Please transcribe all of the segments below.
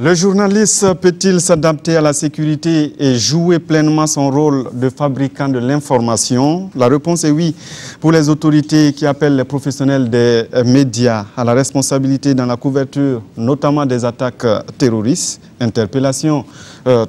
Le journaliste peut-il s'adapter à la sécurité et jouer pleinement son rôle de fabricant de l'information? La réponse est oui. Pour les autorités qui appellent les professionnels des médias à la responsabilité dans la couverture, notamment des attaques terroristes, interpellations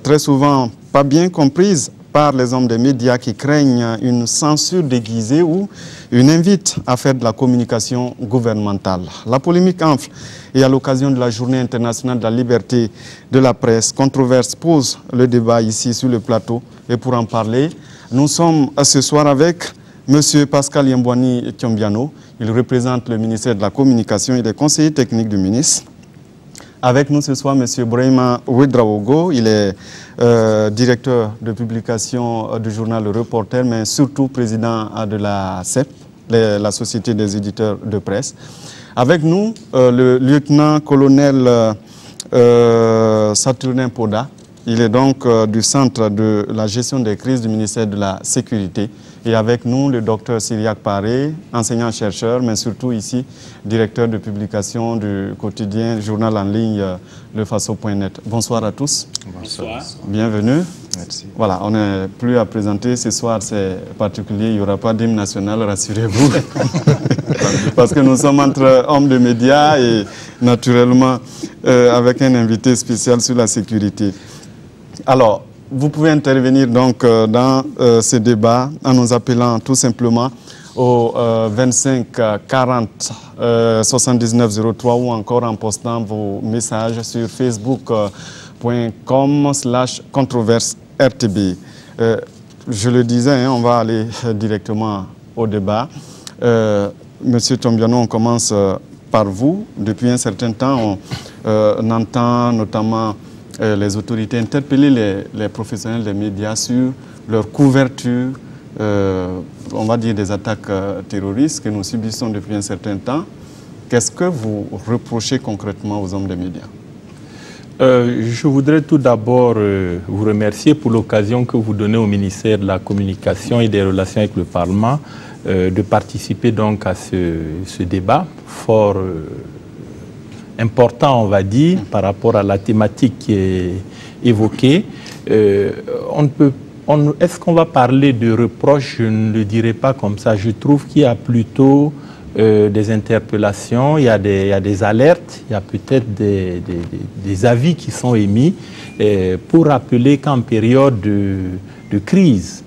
très souvent pas bien comprises par les hommes des médias qui craignent une censure déguisée ou une invite à faire de la communication gouvernementale. La polémique enfle et à l'occasion de la Journée internationale de la liberté de la presse, controverse pose le débat ici sur le plateau. Et pour en parler, nous sommes ce soir avec M. Pascal Yembouani Thiombiano. Il représente le ministère de la Communication et des conseillers techniques du ministre. Avec nous ce soir, M. Brahima Ouedraogo, il est directeur de publication du journal Le Reporter, mais surtout président de la CEP, la Société des éditeurs de presse. Avec nous, le lieutenant-colonel Saturnin Poda, il est donc du Centre de la gestion des crises du ministère de la Sécurité. Et avec nous, le docteur Cyriac Paré, enseignant-chercheur, mais surtout ici, directeur de publication du quotidien journal en ligne lefaso.net. Bonsoir à tous. Bonsoir. Bienvenue. Merci. Voilà, on n'est plus à présenter. Ce soir, c'est particulier. Il n'y aura pas d'hymne national, rassurez-vous. Parce que nous sommes entre hommes de médias et naturellement avec un invité spécial sur la sécurité. Alors, vous pouvez intervenir donc dans ce débat en nous appelant tout simplement au 25 40 79 03 ou encore en postant vos messages sur facebook.com/controverse-rtb. Je le disais, on va aller directement au débat. Monsieur Thiombiano, on commence par vous. Depuis un certain temps, on entend notamment les autorités interpeller les professionnels des médias sur leur couverture, on va dire des attaques terroristes que nous subissons depuis un certain temps. Qu'est-ce que vous reprochez concrètement aux hommes des médias? Je voudrais tout d'abord vous remercier pour l'occasion que vous donnez au ministère de la Communication et des Relations avec le Parlement de participer donc à ce débat fort important, on va dire, par rapport à la thématique qui est évoquée. Est-ce qu'on va parler de reproches? Je ne le dirais pas comme ça. Je trouve qu'il y a plutôt des interpellations, il y a des alertes, il y a peut-être des avis qui sont émis pour rappeler qu'en période de crise,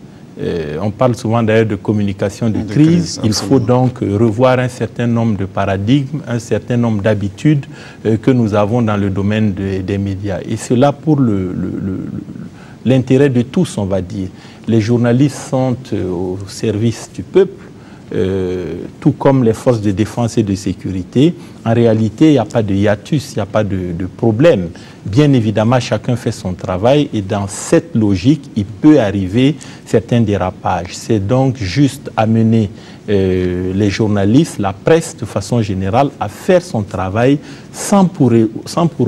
on parle souvent d'ailleurs de communication de crise. Il faut donc revoir un certain nombre de paradigmes, un certain nombre d'habitudes que nous avons dans le domaine des médias. Et cela pour l'intérêt de tous, on va dire. Les journalistes sont au service du peuple, tout comme les forces de défense et de sécurité. En réalité, il n'y a pas de hiatus, il n'y a pas de problème. Bien évidemment, chacun fait son travail et dans cette logique, il peut arriver certains dérapages. C'est donc juste amener les journalistes, la presse de façon générale, à faire son travail sans pour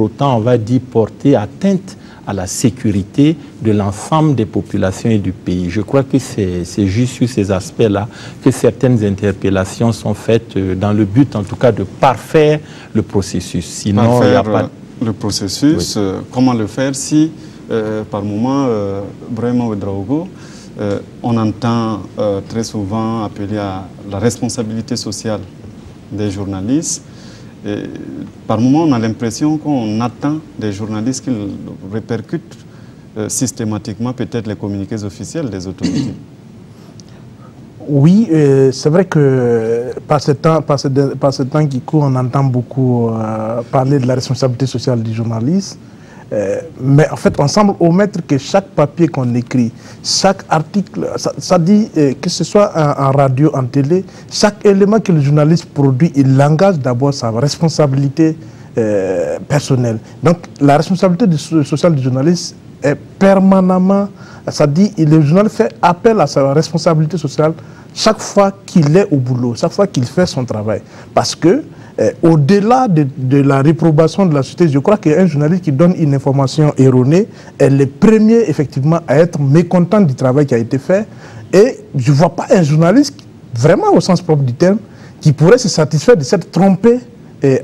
autant, on va dire, porter atteinte à la sécurité de l'ensemble des populations et du pays. Je crois que c'est juste sur ces aspects-là que certaines interpellations sont faites dans le but, en tout cas, de parfaire le processus. Sinon, il n'y a pas... Le processus, oui. Comment le faire si, par moment, Brahima Ouedraogo, on entend très souvent appeler à la responsabilité sociale des journalistes. Et par moment, on a l'impression qu'on attend des journalistes qu'ils répercutent systématiquement peut-être les communiqués officiels des autorités. Oui, c'est vrai que par ce temps qui court, on entend beaucoup parler de la responsabilité sociale du journaliste. Mais en fait, on semble omettre que chaque papier qu'on écrit, chaque article, ça dit que ce soit en radio, en télé, chaque élément que le journaliste produit, il engage d'abord sa responsabilité personnelle. Donc, la responsabilité sociale du journaliste est permanemment, ça dit, le journaliste fait appel à sa responsabilité sociale chaque fois qu'il est au boulot, chaque fois qu'il fait son travail. Parce que au-delà de la réprobation de la société, je crois qu'un journaliste qui donne une information erronée est le premier, effectivement, à être mécontent du travail qui a été fait. Et je ne vois pas un journaliste, vraiment au sens propre du terme, qui pourrait se satisfaire de s'être trompé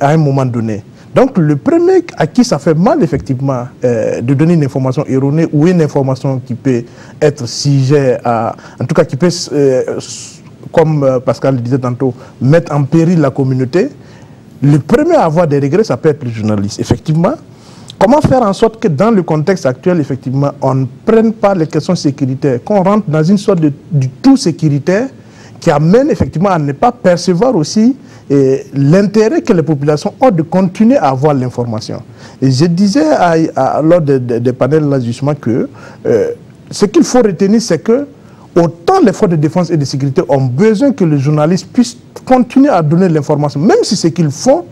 à un moment donné. Donc le premier à qui ça fait mal effectivement de donner une information erronée ou une information qui peut être sujet à, en tout cas qui peut, comme Pascal le disait tantôt, mettre en péril la communauté, le premier à avoir des regrets, ça peut être le journaliste. Effectivement, comment faire en sorte que dans le contexte actuel, effectivement, on ne prenne pas les questions sécuritaires, qu'on rentre dans une sorte de tout sécuritaire qui amène effectivement à ne pas percevoir aussi l'intérêt que les populations ont de continuer à avoir l'information. Et je disais lors des panels là justement que ce qu'il faut retenir, c'est que autant les forces de défense et de sécurité ont besoin que les journalistes puissent continuer à donner l'information, même si ce qu'ils font,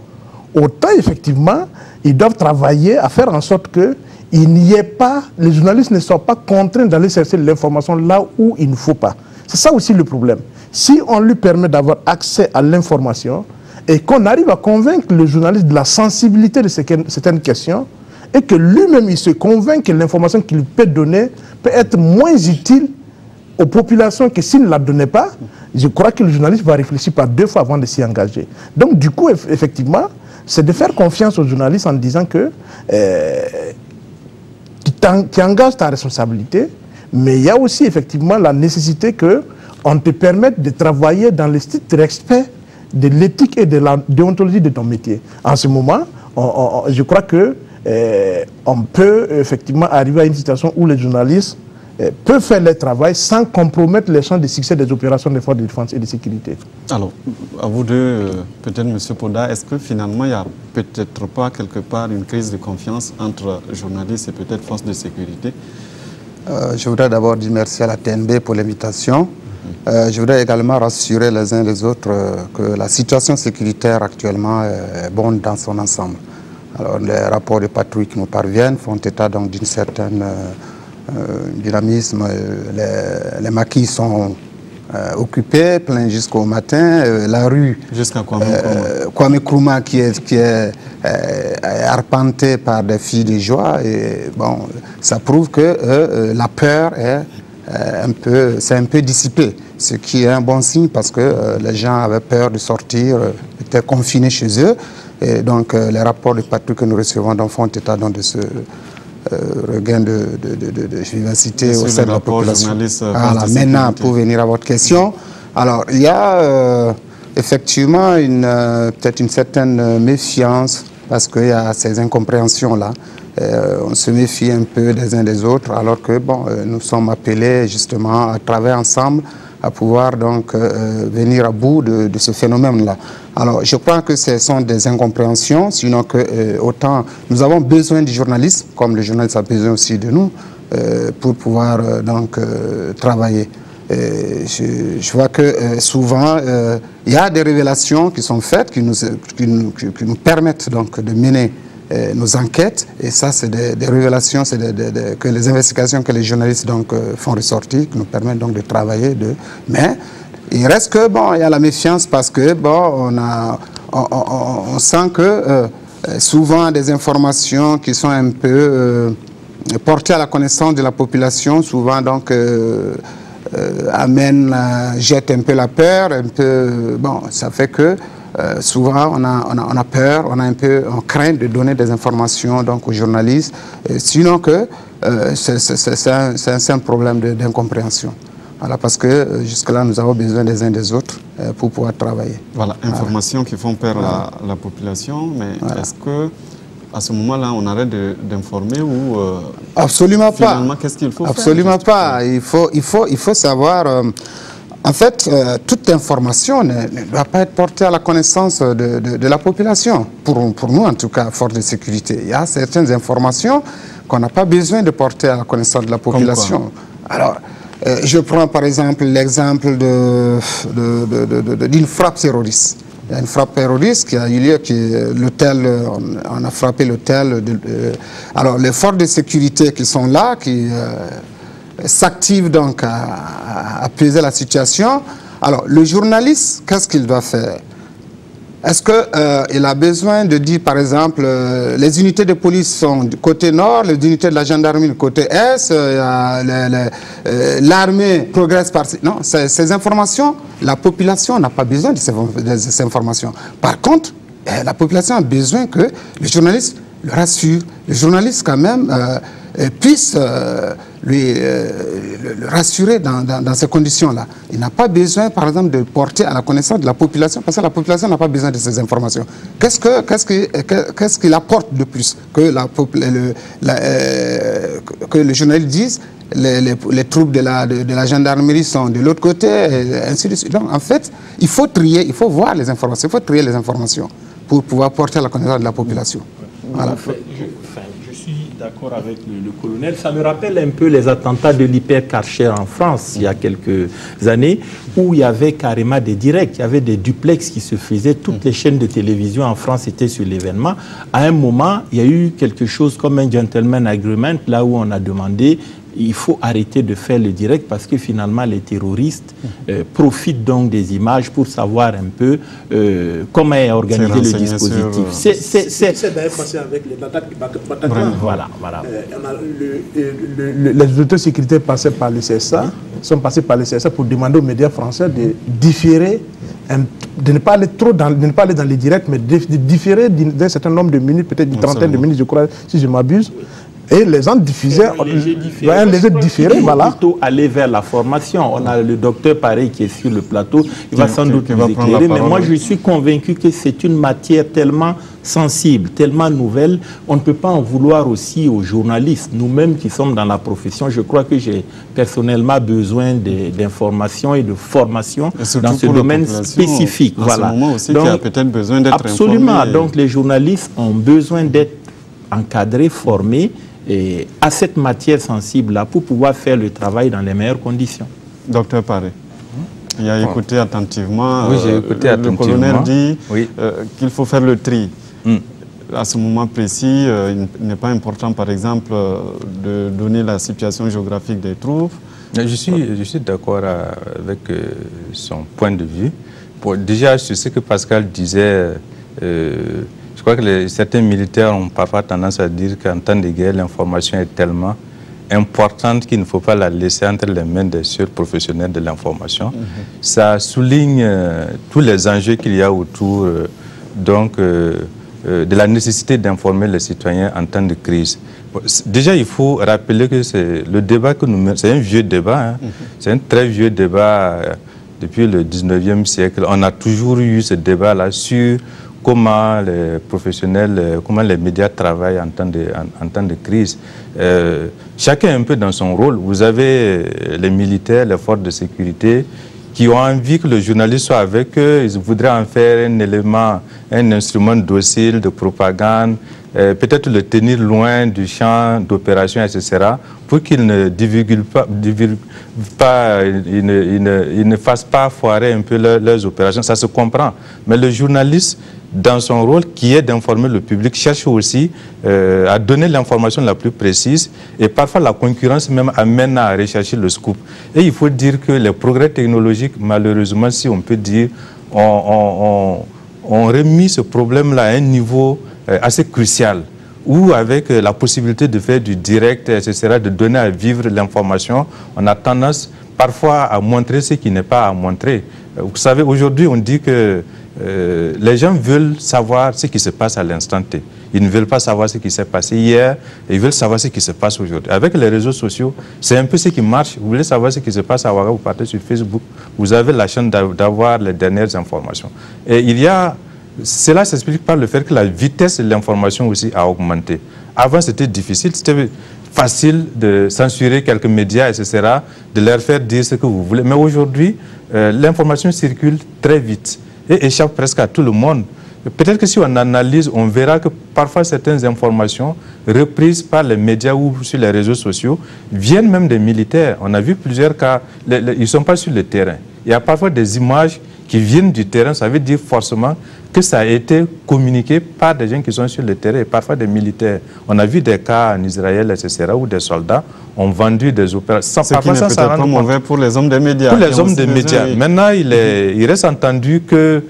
autant effectivement, ils doivent travailler à faire en sorte que il n'y ait pas, les journalistes ne soient pas contraints d'aller chercher l'information là où il ne faut pas. C'est ça aussi le problème. Si on lui permet d'avoir accès à l'information et qu'on arrive à convaincre le journaliste de la sensibilité de certaines questions et que lui-même il se convainc que l'information qu'il peut donner peut être moins utile aux populations que s'il ne la donnait pas, je crois que le journaliste va réfléchir par 2 fois avant de s'y engager. Donc du coup, effectivement, c'est de faire confiance aux journalistes en disant que tu engages ta responsabilité, mais il y a aussi effectivement la nécessité qu'on te permette de travailler dans le strict respect de l'éthique et de la déontologie de ton métier. En ce moment, je crois que on peut effectivement arriver à une situation où les journalistes peuvent faire leur travail sans compromettre les chances de succès des opérations des forces de défense et de sécurité. Alors, à vous deux, peut-être M. Poda, est-ce que finalement il n'y a peut-être pas quelque part une crise de confiance entre journalistes et peut-être forces de sécurité? Je voudrais d'abord dire merci à la TNB pour l'invitation. Je voudrais également rassurer les uns les autres que la situation sécuritaire actuellement est bonne dans son ensemble. Alors, les rapports de patrouille qui nous parviennent font état donc d'une certaine dynamisme. Les maquis sont occupés, pleins jusqu'au matin. La rue jusqu'à Kwame Nkrumah qui est arpentée par des filles de joie. Et bon, ça prouve que la peur est un peu dissipée, ce qui est un bon signe parce que les gens avaient peur de sortir, étaient confinés chez eux. Et donc les rapports de patrouille que nous recevons font état de ce regain de vivacité au sein de la population. Alors, maintenant, pour venir à votre question, alors il y a effectivement peut-être une certaine méfiance parce qu'il y a ces incompréhensions-là. On se méfie un peu des uns des autres alors que bon, nous sommes appelés justement à travailler ensemble à pouvoir donc venir à bout de ce phénomène-là. Alors, je crois que ce sont des incompréhensions, sinon que autant nous avons besoin du journalisme, comme le journaliste a besoin aussi de nous, pour pouvoir donc travailler. Je vois que souvent, il y a des révélations qui sont faites, qui nous permettent donc de mener nos enquêtes, et ça c'est des révélations, c'est que les investigations que les journalistes donc font ressortir, qui nous permettent donc de travailler. Mais il reste que bon, il y a la méfiance parce que bon, on sent que souvent des informations qui sont un peu portées à la connaissance de la population, souvent donc jettent un peu la peur, un peu bon, ça fait que souvent, on a peur, on craint de donner des informations donc, aux journalistes, sinon que c'est un problème d'incompréhension. Voilà, parce que jusque-là, nous avons besoin des uns des autres pour pouvoir travailler. Voilà, informations qui font peur à la population, mais est-ce que à ce moment-là, on arrête d'informer ou absolument finalement, pas. Qu'est-ce qu'il faut faire? Absolument pas. Il faut savoir. En fait, toute information ne doit pas être portée à la connaissance de la population. Pour nous, en tout cas, force de sécurité. Il y a certaines informations qu'on n'a pas besoin de porter à la connaissance de la population. Alors, je prends par exemple l'exemple d'une frappe terroriste. Il y a une frappe terroriste qui a eu lieu, l'hôtel, on a frappé l'hôtel. Alors, les forces de sécurité qui sont là, qui s'activent donc à peser la situation. Alors, le journaliste, qu'est-ce qu'il doit faire? Est-ce qu'il a besoin de dire, par exemple, les unités de police sont du côté nord, les unités de la gendarmerie du côté est, l'armée progresse par... Non, ces informations, la population n'a pas besoin de ces informations. Par contre, la population a besoin que le journaliste le rassure. Le journaliste, quand même, puisse le rassurer dans ces conditions-là. Il n'a pas besoin, par exemple, de porter à la connaissance de la population, parce que la population n'a pas besoin de ces informations. Qu'est-ce qu'il apporte de plus que le journaliste dise les troupes de la gendarmerie sont de l'autre côté, et ainsi de suite. Donc, en fait, il faut trier, il faut voir les informations, il faut trier les informations pour pouvoir porter à la connaissance de la population. Voilà. Je suis d'accord avec le colonel. Ça me rappelle un peu les attentats de l'Hyper-Karcher en France, il y a quelques années, où il y avait carrément des directs, il y avait des duplex qui se faisaient, toutes les chaînes de télévision en France étaient sur l'événement. À un moment, il y a eu quelque chose comme un gentleman agreement, là où on a demandé il faut arrêter de faire le direct parce que finalement les terroristes profitent donc des images pour savoir un peu comment est organisé le dispositif. C'est d'ailleurs passé avec les Bataclan. Voilà. Les autorités de sécurité passaient par le CSA, sont passés par le CSA pour demander aux médias français de différer, de ne pas aller trop dans les directs, mais de différer d'un certain nombre de minutes, peut-être une trentaine de minutes, je crois, si je m'abuse. Et les gens diffusaient, un léger différé, voilà. Plutôt aller vers la formation. On a le docteur pareil qui est sur le plateau, il va sans doute nous éclairer, mais moi je suis convaincu que c'est une matière tellement sensible, tellement nouvelle, on ne peut pas en vouloir aussi aux journalistes. Nous-mêmes qui sommes dans la profession, je crois que j'ai personnellement besoin d'informations et de formation dans ce domaine spécifique. Voilà. Ce moment aussi, donc, qui a peut-être besoin d'être absolument. Informé. Donc les journalistes ont besoin d'être encadrés, formés, et à cette matière sensible-là pour pouvoir faire le travail dans les meilleures conditions. Docteur Paré, il a écouté attentivement. Oui, j'ai écouté attentivement. Le colonel dit qu'il faut faire le tri. À ce moment précis, il n'est pas important, par exemple, de donner la situation géographique des troupes. Je suis d'accord avec son point de vue. Déjà, sur ce que Pascal disait, je crois que certains militaires ont parfois tendance à dire qu'en temps de guerre, l'information est tellement importante qu'il ne faut pas la laisser entre les mains des seuls professionnels de l'information. Ça souligne tous les enjeux qu'il y a autour de la nécessité d'informer les citoyens en temps de crise. Déjà, il faut rappeler que le débat que nous menons, c'est un vieux débat, c'est un très vieux débat depuis le 19e siècle. On a toujours eu ce débat-là sur comment les professionnels, comment les médias travaillent en temps de crise. Chacun est un peu dans son rôle. Vous avez les militaires, les forces de sécurité qui ont envie que le journaliste soit avec eux. Ils voudraient en faire un élément, un instrument docile de propagande, peut-être le tenir loin du champ d'opération, etc., pour qu'il ne divulgue pas, il ne fasse pas foirer un peu leurs opérations. Ça se comprend. Mais le journaliste, dans son rôle, qui est d'informer le public, cherche aussi à donner l'information la plus précise. Et parfois, la concurrence même amène à rechercher le scoop. Et il faut dire que les progrès technologiques, malheureusement, si on peut dire, ont remis ce problème-là à un niveau assez crucial, où avec la possibilité de faire du direct, etc., de donner à vivre l'information, on a tendance parfois à montrer ce qui n'est pas à montrer. Vous savez, aujourd'hui, on dit que les gens veulent savoir ce qui se passe à l'instant T. Ils ne veulent pas savoir ce qui s'est passé hier, ils veulent savoir ce qui se passe aujourd'hui. Avec les réseaux sociaux, c'est un peu ce qui marche. Vous voulez savoir ce qui se passe à Ouaga, vous partez sur Facebook, vous avez la chance d'avoir les dernières informations. Et cela s'explique par le fait que la vitesse de l'information aussi a augmenté. Avant, c'était difficile, c'était facile de censurer quelques médias, etc., de leur faire dire ce que vous voulez. Mais aujourd'hui, l'information circule très vite et échappe presque à tout le monde. Peut-être que si on analyse, on verra que parfois certaines informations reprises par les médias ou sur les réseaux sociaux viennent même des militaires. On a vu plusieurs cas, ils ne sont pas sur le terrain. Il y a parfois des images qui viennent du terrain, ça veut dire forcément que ça a été communiqué par des gens qui sont sur le terrain et parfois des militaires. On a vu des cas en Israël, etc., où des soldats ont vendu des opérations. Ce qui n'est peut-être pas mauvais pour les hommes des médias. Pour les hommes des médias. Maintenant, il reste entendu que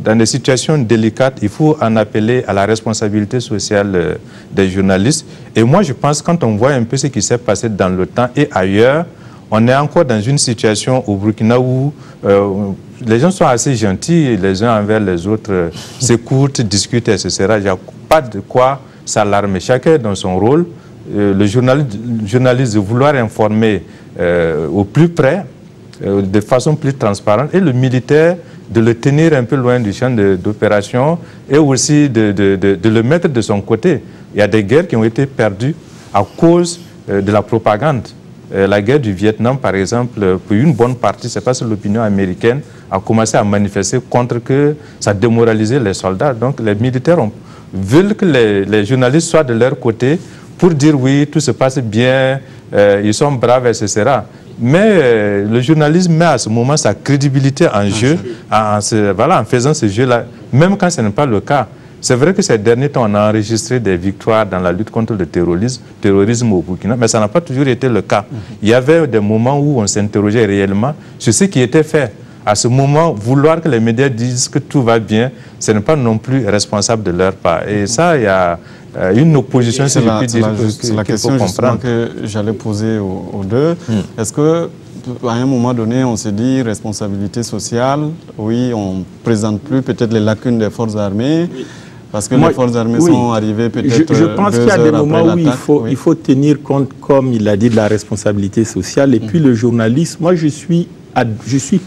dans des situations délicates, il faut en appeler à la responsabilité sociale des journalistes. Et moi, je pense, quand on voit un peu ce qui s'est passé dans le temps et ailleurs, on est encore dans une situation au Burkina où les gens sont assez gentils les uns envers les autres, s'écoutent, discutent, etc. Il n'y a pas de quoi s'alarmer. Chacun est dans son rôle. Le journaliste de vouloir informer au plus près, de façon plus transparente, et le militaire de le tenir un peu loin du champ d'opération et aussi de le mettre de son côté. Il y a des guerres qui ont été perdues à cause de la propagande. La guerre du Vietnam, par exemple, pour une bonne partie, c'est parce que l'opinion américaine a commencé à manifester contre que ça démoralisait les soldats. Donc les militaires veulent que les journalistes soient de leur côté pour dire oui, tout se passe bien, ils sont braves, etc. Mais le journalisme met à ce moment sa crédibilité en jeu, en faisant ce jeu-là, même quand ce n'est pas le cas. C'est vrai que ces derniers temps, on a enregistré des victoires dans la lutte contre le terrorisme au Burkina, mais ça n'a pas toujours été le cas. Il y avait des moments où on s'interrogeait réellement sur ce qui était fait. À ce moment, vouloir que les médias disent que tout va bien, ce n'est pas non plus responsable de leur part. Et ça, il y a une opposition, si je puis dire, c'est la question justement que j'allais poser aux deux. Est-ce que à un moment donné, on s'est dit responsabilité sociale, oui, on ne présente plus peut-être les lacunes des forces armées, parce que les forces armées sont arrivées peut-être. Je pense qu'il y a des moments où il faut tenir compte, comme il a dit, de la responsabilité sociale. Et puis le journaliste, moi je suis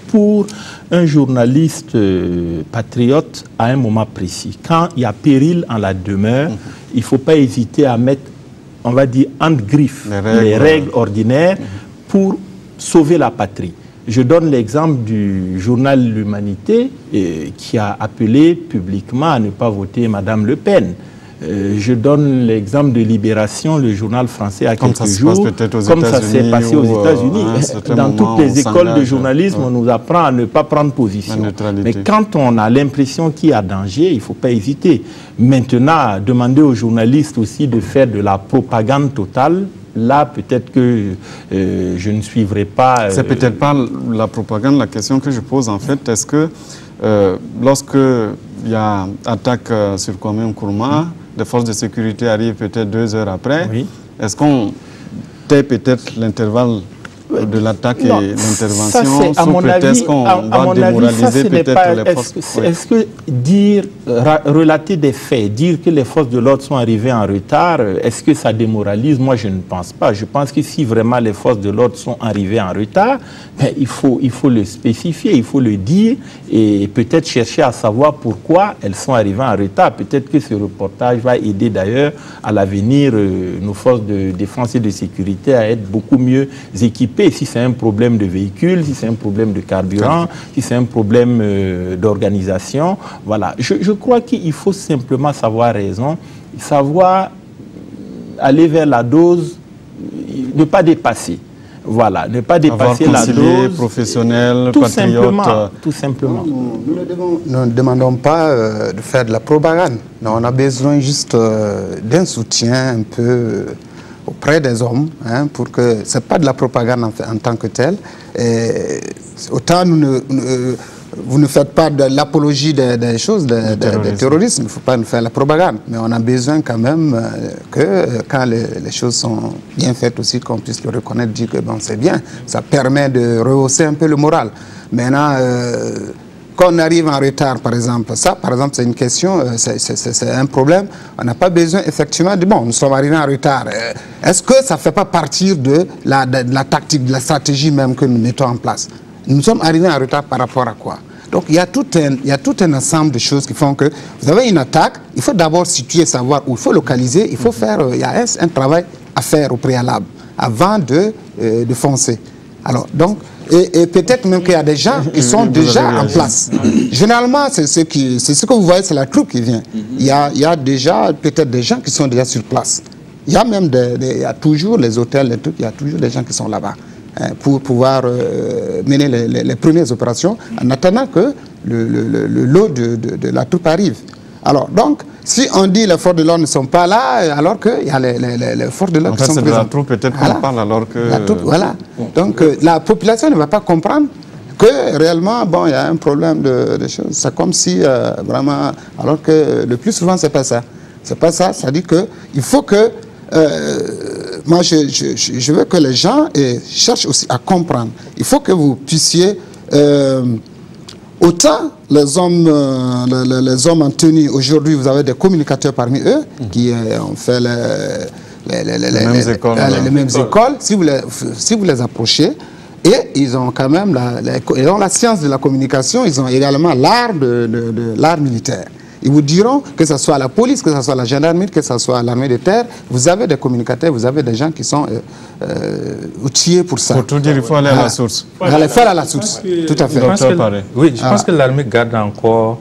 pour un journaliste patriote à un moment précis. Quand il y a péril en la demeure, il ne faut pas hésiter à mettre, on va dire, entre griffes les règles ordinaires pour sauver la patrie. Je donne l'exemple du journal L'Humanité qui a appelé publiquement à ne pas voter Madame Le Pen. Je donne l'exemple de Libération, le journal français à quelques jours, comme ça s'est passé aux États-Unis. Dans toutes les écoles de journalisme, on nous apprend à ne pas prendre position. Mais quand on a l'impression qu'il y a danger, il ne faut pas hésiter. Maintenant, demander aux journalistes aussi de faire de la propagande totale, là, peut-être que je ne suivrai pas... C'est peut-être pas la propagande, la question que je pose en fait. Est-ce que lorsque il y a attaque sur Kwame Nkrumah, les forces de sécurité arrivent peut-être 2 heures après, est-ce qu'on tait peut-être l'intervalle de l'attaque et l'intervention, sous prétexte qu'on va démoraliser peut-être les forces. Est-ce que dire, relater des faits, dire que les forces de l'ordre sont arrivées en retard, est-ce que ça démoralise? Moi, je ne pense pas. Je pense que si vraiment les forces de l'ordre sont arrivées en retard, ben, il faut le spécifier, il faut le dire et peut-être chercher à savoir pourquoi elles sont arrivées en retard. Peut-être que ce reportage va aider d'ailleurs à l'avenir nos forces de défense et de sécurité à être beaucoup mieux équipées. Si c'est un problème de véhicule, si c'est un problème de carburant, si c'est un problème d'organisation, voilà. Je crois qu'il faut simplement savoir raison, savoir aller vers la dose, ne pas dépasser. Voilà, ne pas dépasser la dose. Professionnel, tout patriote. simplement, tout simplement. Nous ne demandons pas de faire de la propagande. Non, on a besoin juste d'un soutien un peu auprès des hommes, hein, pour que ce n'est pas de la propagande en tant que telle. Et autant vous ne faites pas de l'apologie des choses, des terroristes, il ne faut pas nous faire la propagande. Mais on a besoin quand même que quand les choses sont bien faites aussi, qu'on puisse le reconnaître, dire que bon, c'est bien. Ça permet de rehausser un peu le moral. Maintenant, quand on arrive en retard, par exemple, ça, par exemple, c'est une question, c'est un problème. On n'a pas besoin, effectivement, de bon, nous sommes arrivés en retard. Est-ce que ça ne fait pas partie de la tactique, de la stratégie même que nous mettons en place? Nous sommes arrivés en retard par rapport à quoi? Donc, il y a tout un ensemble de choses qui font que vous avez une attaque, il faut d'abord situer, savoir où il faut localiser, il faut faire, il y a un travail à faire au préalable avant de foncer. Alors, donc, et peut-être même qu'il y a des gens qui sont déjà en place. Généralement, c'est ce que vous voyez, c'est la troupe qui vient. Il y a déjà peut-être des gens qui sont déjà sur place. Il y a même il y a toujours les hôtels, les trucs, il y a toujours des gens qui sont là-bas pour pouvoir mener les premières opérations en attendant que le lot de la troupe arrive. Alors, donc, si on dit les forces de l'ordre ne sont pas là, alors qu'il y a les forces de l'ordre qui sont présentes. C'est de la troupe peut-être qu'on parle alors que... La troupe, voilà. Donc, la population ne va pas comprendre que réellement, bon, il y a un problème de choses. C'est comme si, vraiment... Alors que le plus souvent, c'est pas ça. C'est pas ça. Ça dit qu'il faut que... moi, je veux que les gens cherchent aussi à comprendre. Il faut que vous puissiez Autant les hommes en tenue, aujourd'hui, vous avez des communicateurs parmi eux qui ont fait les mêmes écoles. Si vous les approchez, et ils ont quand même la science de la communication, ils ont également l'art l'art militaire. Ils vous diront que ce soit la police, que ce soit la gendarmerie, que ce soit l'armée de terre, vous avez des communicateurs, vous avez des gens qui sont outillés pour ça. Pour tout dire, il faut aller à la source. Il faut aller faire à la source, tout à fait. Je pense que l'armée garde encore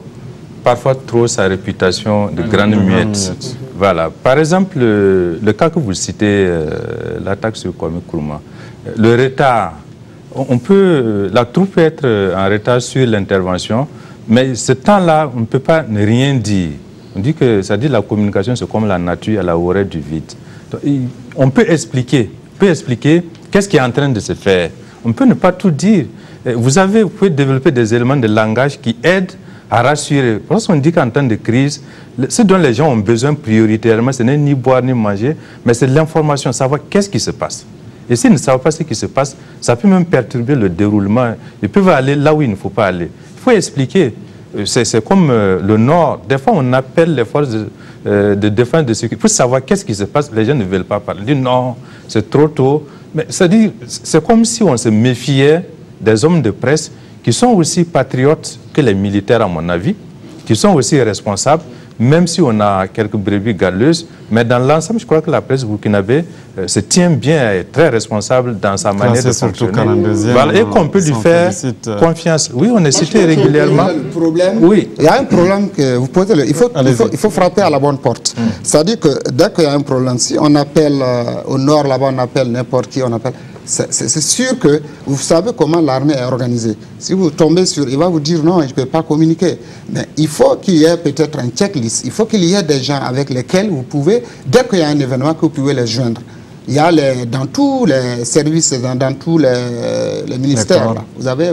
parfois trop sa réputation de grande muette. Voilà. Par exemple, le cas que vous citez, l'attaque sur Kwame Nkrumah, le retard, la troupe peut être en retard sur l'intervention, mais ce temps-là, on ne peut pas ne rien dire. On dit que la communication, c'est comme la nature à la horreur du vide. Donc, on peut expliquer qu'est-ce qui est en train de se faire. On peut ne pas tout dire. Vous pouvez développer des éléments de langage qui aident à rassurer. Lorsqu'on dit qu'en temps de crise, ce dont les gens ont besoin prioritairement, ce n'est ni boire ni manger, mais c'est l'information, savoir qu'est-ce qui se passe. Et s'ils ne savent pas ce qui se passe, ça peut même perturber le déroulement. Ils peuvent aller là où il ne faut pas aller. Il faut expliquer. C'est comme le Nord. Des fois, on appelle les forces de défense de sécurité pour savoir qu'est-ce qui se passe. Les gens ne veulent pas parler. Ils disent non, c'est trop tôt. Mais c'est comme si on se méfiait des hommes de presse qui sont aussi patriotes que les militaires, à mon avis, qui sont aussi responsables, même si on a quelques brebis galeuses. Mais dans l'ensemble, je crois que la presse burkinabé se tient bien, est très responsable dans sa manière de fonctionner. Voilà, et qu'on peut lui faire confiance. Oui, on est cité régulièrement. Il y a un problème que vous posez. Il faut frapper à la bonne porte. C'est-à-dire que dès qu'il y a un problème, si on appelle au nord, là-bas, on appelle n'importe qui, on appelle... C'est sûr que vous savez comment l'armée est organisée. Si vous tombez sur, il va vous dire non, je ne peux pas communiquer. Mais il faut qu'il y ait peut-être un checklist. Il faut qu'il y ait des gens avec lesquels vous pouvez, dès qu'il y a un événement, que vous pouvez les joindre. Il y a dans tous les services, dans tous les ministères. Là. Vous avez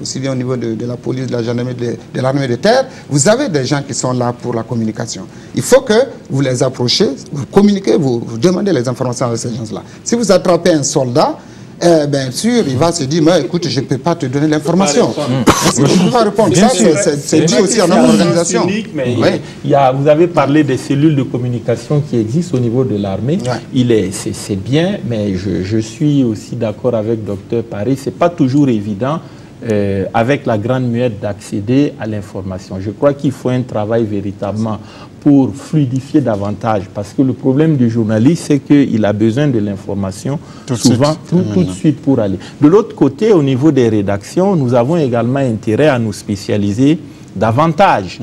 aussi bien au niveau de la police, de la gendarmerie, de l'armée de terre, vous avez des gens qui sont là pour la communication. Il faut que vous les approchez, vous communiquez, vous demandez les informations à ces gens-là. Si vous attrapez un soldat, bien sûr, il va se dire, mais écoute, je ne peux pas te donner l'information. Je ne peux pas répondre. Ça, c'est dû aussi à notre organisation. Vous avez parlé des cellules de communication qui existent au niveau de l'armée. C'est bien, mais je suis aussi d'accord avec Dr Paré. Ce n'est pas toujours évident avec la grande muette d'accéder à l'information. Je crois qu'il faut un travail véritablement pour fluidifier davantage, parce que le problème du journaliste, c'est qu'il a besoin de l'information souvent tout de suite pour aller. De l'autre côté, au niveau des rédactions, nous avons également intérêt à nous spécialiser davantage.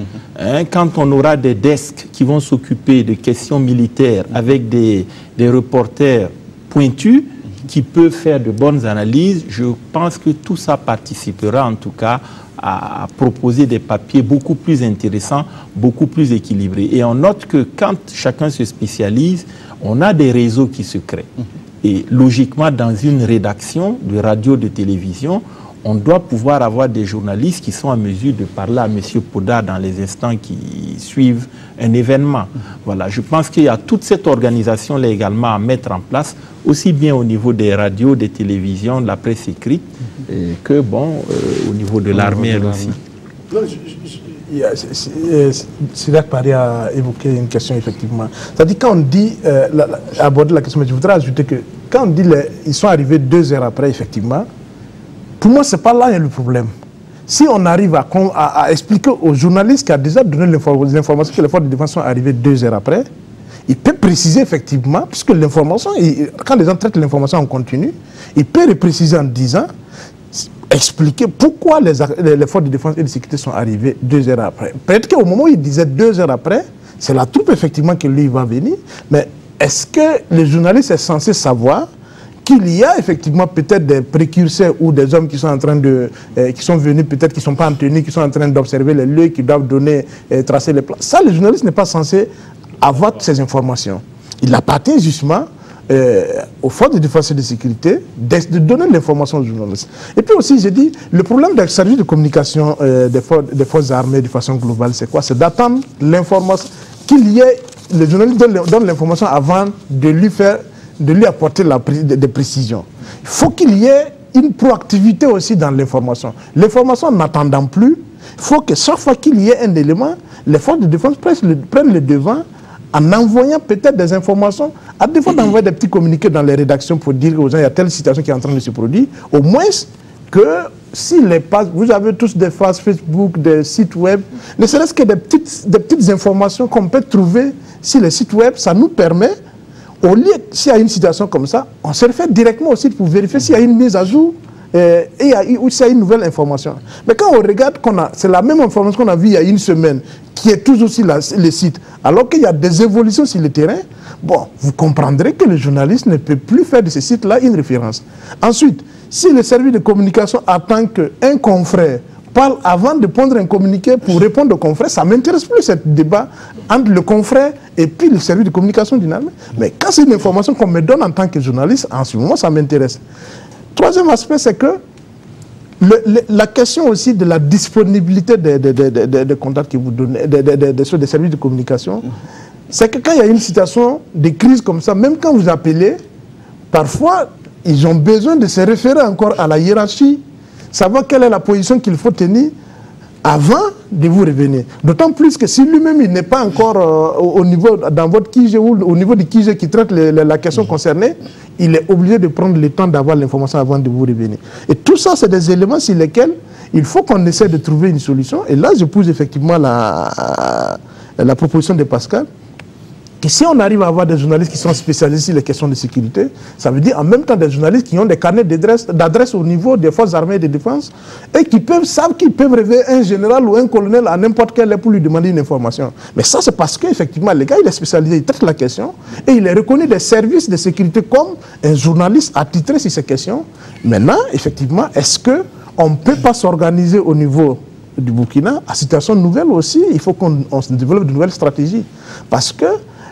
Quand on aura des desks qui vont s'occuper de questions militaires avec des reporters pointus qui peuvent faire de bonnes analyses, je pense que tout ça participera en tout cas à proposer des papiers beaucoup plus intéressants, beaucoup plus équilibrés. Et on note que quand chacun se spécialise, on a des réseaux qui se créent. Et logiquement, dans une rédaction de radio, de télévision, on doit pouvoir avoir des journalistes qui sont en mesure de parler à M. Podar dans les instants qui suivent un événement. Voilà, je pense qu'il y a toute cette organisation-là également à mettre en place, aussi bien au niveau des radios, des télévisions, de la presse écrite, que au niveau de l'armée aussi. Sidak Paré a évoqué une question, effectivement. C'est-à-dire, quand on dit, aborder la question, mais je voudrais ajouter que quand on dit ils sont arrivés 2 heures après, effectivement, pour moi, ce n'est pas là le problème. Si on arrive à expliquer aux journalistes qui a déjà donné l'information que les forces de défense sont arrivées 2 heures après, il peut préciser effectivement, puisque l'information, quand les gens traitent l'information en continu, il peut le préciser en disant, expliquer pourquoi les forces de défense et de sécurité sont arrivées 2 heures après. Peut-être qu'au moment où il disait 2 heures après, c'est la troupe effectivement qui lui va venir, mais est-ce que le journaliste est censé savoir qu'il y a effectivement peut-être des précurseurs ou des hommes qui sont en train qui sont venus, peut-être qui ne sont pas en tenue, qui sont en train d'observer les lieux, qui doivent tracer les plans. Ça, le journaliste n'est pas censé avoir toutes ces informations. Il appartient justement aux forces de défense et de sécurité de donner l'information aux journalistes. Et puis aussi, j'ai dit, le problème des services de communication des forces armées de façon globale, c'est quoi? C'est d'attendre l'information, le journaliste donne l'information avant de lui apporter des précisions. Il faut qu'il y ait une proactivité aussi dans l'information. L'information n'attendant plus, il faut que chaque fois qu'il y ait un élément, les forces de défense prennent le devant en envoyant peut-être des informations, à défaut d'envoyer des petits communiqués dans les rédactions pour dire aux gens il y a telle situation qui est en train de se produire, au moins que si les pages, vous avez tous des pages Facebook, des sites web, ne serait-ce que des petites informations qu'on peut trouver sur les sites web, ça nous permet, au lieu, s'il y a une situation comme ça, on se réfère directement au site pour vérifier s'il y a une mise à jour ou s'il y a une nouvelle information. Mais quand on regarde, c'est la même information qu'on a vue il y a une semaine, qui est toujours sur le site, alors qu'il y a des évolutions sur le terrain, bon, vous comprendrez que le journaliste ne peut plus faire de ce site-là une référence. Ensuite, si le service de communication attend qu'un confrère parle avant de prendre un communiqué pour répondre au confrère, ça ne m'intéresse plus, ce débat entre le confrère et puis le service de communication d'une armée. Mais quand c'est une information qu'on me donne en tant que journaliste, en ce moment, ça m'intéresse. Troisième aspect, c'est que la question aussi de la disponibilité des contacts que vous donnez, des services de communication, c'est que quand il y a une situation de crise comme ça, même quand vous appelez, parfois, ils ont besoin de se référer encore à la hiérarchie, savoir quelle est la position qu'il faut tenir avant de vous revenir. D'autant plus que si lui-même il n'est pas encore au niveau, dans votre QG ou au niveau du QG qui traite la question concernée, il est obligé de prendre le temps d'avoir l'information avant de vous revenir. Et tout ça, c'est des éléments sur lesquels il faut qu'on essaie de trouver une solution. Et là, je pose effectivement la proposition de Pascal. Et si on arrive à avoir des journalistes qui sont spécialisés sur les questions de sécurité, ça veut dire en même temps des journalistes qui ont des carnets d'adresse au niveau des forces armées et de défense et qui savent qu'ils peuvent réveiller un général ou un colonel à n'importe quelle heure pour lui demander une information. Mais ça, c'est parce qu'effectivement, le gars, il est spécialisé, il traite la question et il est reconnu des services de sécurité comme un journaliste attitré sur ces questions. Maintenant, effectivement, est-ce qu'on ne peut pas s'organiser au niveau du Burkina à situation nouvelle aussi? Il faut qu'on développe de nouvelles stratégies. Parce que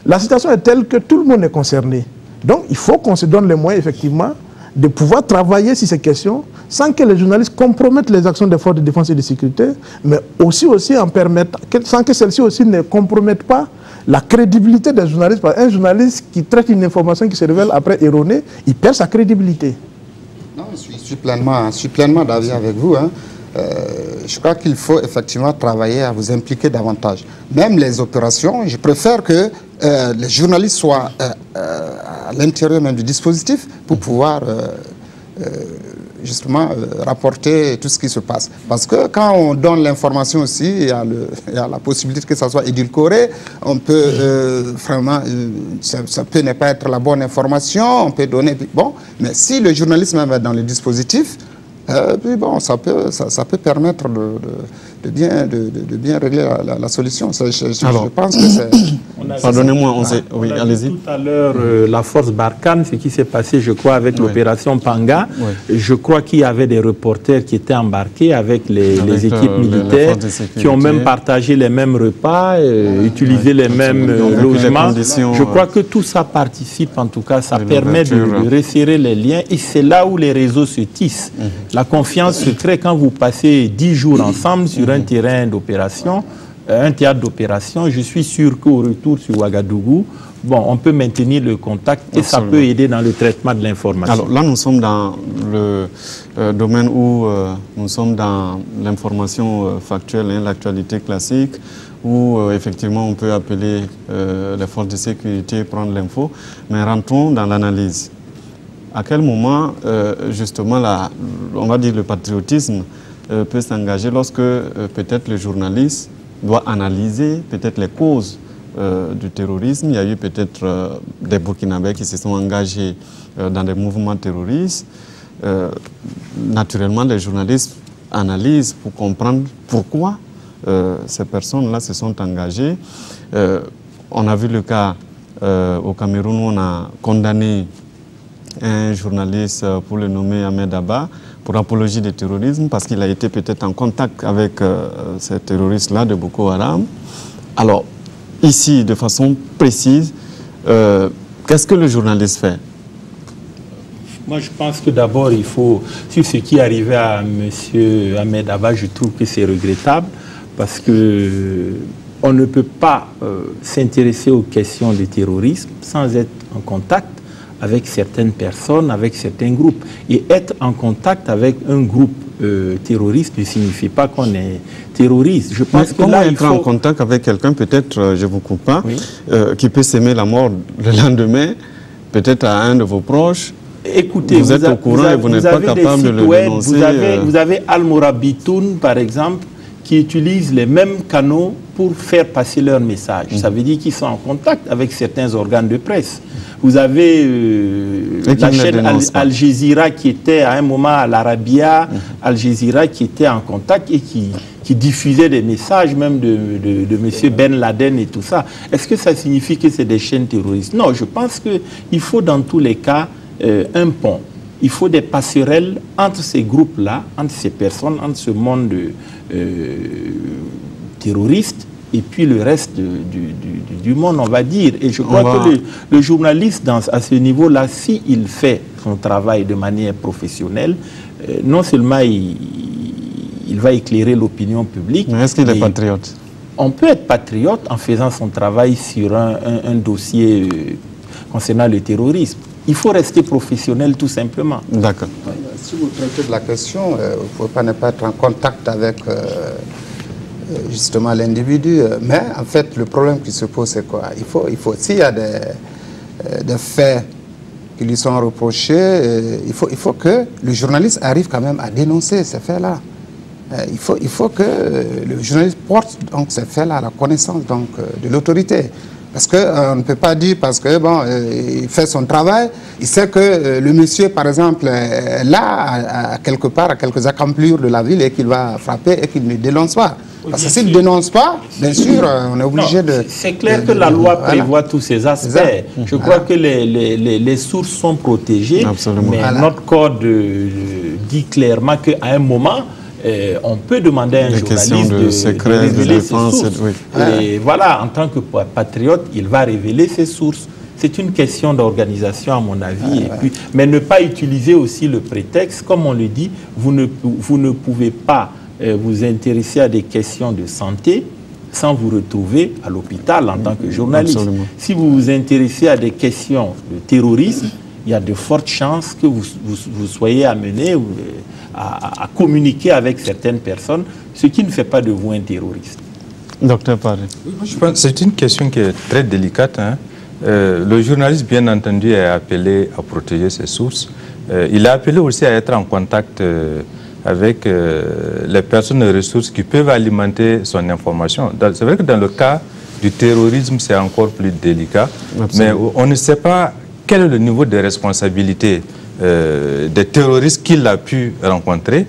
la situation est telle que tout le monde est concerné. Donc, il faut qu'on se donne les moyens, effectivement, de pouvoir travailler sur ces questions sans que les journalistes compromettent les actions des forces de défense et de sécurité, mais aussi en permettant, sans que celles-ci aussi ne compromettent pas la crédibilité des journalistes. Parce qu'un journaliste qui traite une information qui se révèle après erronée, il perd sa crédibilité. Non, je suis pleinement d'avis avec vous. Je crois qu'il faut effectivement travailler à vous impliquer davantage. Même les opérations, je préfère que les journalistes soient à l'intérieur même du dispositif pour pouvoir justement rapporter tout ce qui se passe. Parce que quand on donne l'information aussi, il y a la possibilité que ça soit édulcoré, on peut vraiment, ça peut ne pas être la bonne information, on peut donner, bon, mais si le journalisme même est dans le dispositif, puis bon, ça peut permettre de bien régler la solution. Je pense que c'est... Pardonnez-moi, oui, allez-y. Tout à l'heure, la force Barkhane, ce qui s'est passé, je crois, avec l'opération Panga. Oui. Je crois qu'il y avait des reporters qui étaient embarqués avec les équipes militaires, qui ont même partagé les mêmes repas, utilisé les mêmes logements. Je crois que tout ça participe, en tout cas, ça permet de resserrer les liens. Et c'est là où les réseaux se tissent. La confiance se crée quand vous passez 10 jours ensemble sur un terrain d'opération, un théâtre d'opération. Je suis sûr qu'au retour sur Ouagadougou, bon, on peut maintenir le contact et ça peut aider dans le traitement de l'information. Alors là, nous sommes dans le domaine où nous sommes dans l'information factuelle, l'actualité classique, où effectivement on peut appeler les forces de sécurité, prendre l'info, mais rentrons dans l'analyse. À quel moment, justement, on va dire le patriotisme peut s'engager lorsque peut-être le journaliste doit analyser peut-être les causes du terrorisme. Il y a eu peut-être des Burkinabés qui se sont engagés dans des mouvements terroristes. Naturellement, les journalistes analysent pour comprendre pourquoi ces personnes-là se sont engagées. On a vu le cas au Cameroun où on a condamné un journaliste, pour le nommer Ahmed Abba, pour apologie du terrorisme, parce qu'il a été peut-être en contact avec ces terroristes-là de Boko Haram. Alors, ici, de façon précise, qu'est-ce que le journaliste fait? Moi, je pense que d'abord, il faut, sur ce qui est arrivé à M. Ahmed Abba, je trouve que c'est regrettable, parce qu'on ne peut pas s'intéresser aux questions du terrorisme sans être en contact avec certaines personnes, avec certains groupes. Et être en contact avec un groupe terroriste ne signifie pas qu'on est terroriste. Je pense que là, être en contact avec quelqu'un, peut-être, je ne vous coupe pas, qui peut s'aimer la mort le lendemain, peut-être à un de vos proches. Écoutez, vous êtes au courant et vous n'êtes pas capable de le dénoncer. Vous avez Al-Mourabitoun, par exemple, qui utilisent les mêmes canaux pour faire passer leur message. Ça veut dire qu'ils sont en contact avec certains organes de presse. Vous avez la chaîne Al Jazeera qui était à un moment à l'Arabia, Al Jazeera qui était en contact et qui diffusait des messages même de M. Ben Laden et tout ça. Est-ce que ça signifie que c'est des chaînes terroristes? Non, je pense qu'il faut dans tous les cas un pont. Il faut des passerelles entre ces groupes-là, entre ces personnes, entre ce monde terroriste et puis le reste du monde, on va dire. Et je crois que le journaliste, à ce niveau-là, s'il fait son travail de manière professionnelle, non seulement il va éclairer l'opinion publique. Mais est-ce qu'il est patriote? On peut être patriote en faisant son travail sur un dossier concernant le terrorisme. Il faut rester professionnel tout simplement. D'accord. Si vous traitez de la question, vous ne pouvez pas ne pas être en contact avec justement l'individu. Mais en fait, le problème qui se pose, c'est quoi? S'il y a des faits qui lui sont reprochés, il faut que le journaliste arrive quand même à dénoncer ces faits-là. Il faut que le journaliste porte donc ces faits-là à la connaissance donc, de l'autorité. Parce qu'on ne peut pas dire, parce que bon, il fait son travail, il sait que le monsieur, par exemple, est là, quelque part, à quelques accablures de la ville et qu'il va frapper et qu'il ne dénonce pas. Parce que s'il ne dénonce pas, bien sûr, on est obligé de... C'est clair que la loi prévoit tous ces aspects. Je crois que les sources sont protégées. Absolument. Mais notre code dit clairement qu'à un moment, on peut demander à un journaliste de révéler ses sources. Et voilà, en tant que patriote, il va révéler ses sources. C'est une question d'organisation, à mon avis. Mais ne pas utiliser aussi le prétexte, comme on le dit, vous ne pouvez pas vous intéresser à des questions de santé sans vous retrouver à l'hôpital en tant que journaliste. Absolument. Si vous vous intéressez à des questions de terrorisme, il y a de fortes chances que vous soyez amené à communiquer avec certaines personnes, ce qui ne fait pas de vous un terroriste. Docteur Paré. Je pense que c'est une question qui est très délicate. Le journaliste, bien entendu, est appelé à protéger ses sources. Il est appelé aussi à être en contact avec les personnes et ressources qui peuvent alimenter son information. C'est vrai que dans le cas du terrorisme, c'est encore plus délicat. Absolument. Mais on ne sait pas quel est le niveau de responsabilité des terroristes qu'il a pu rencontrer.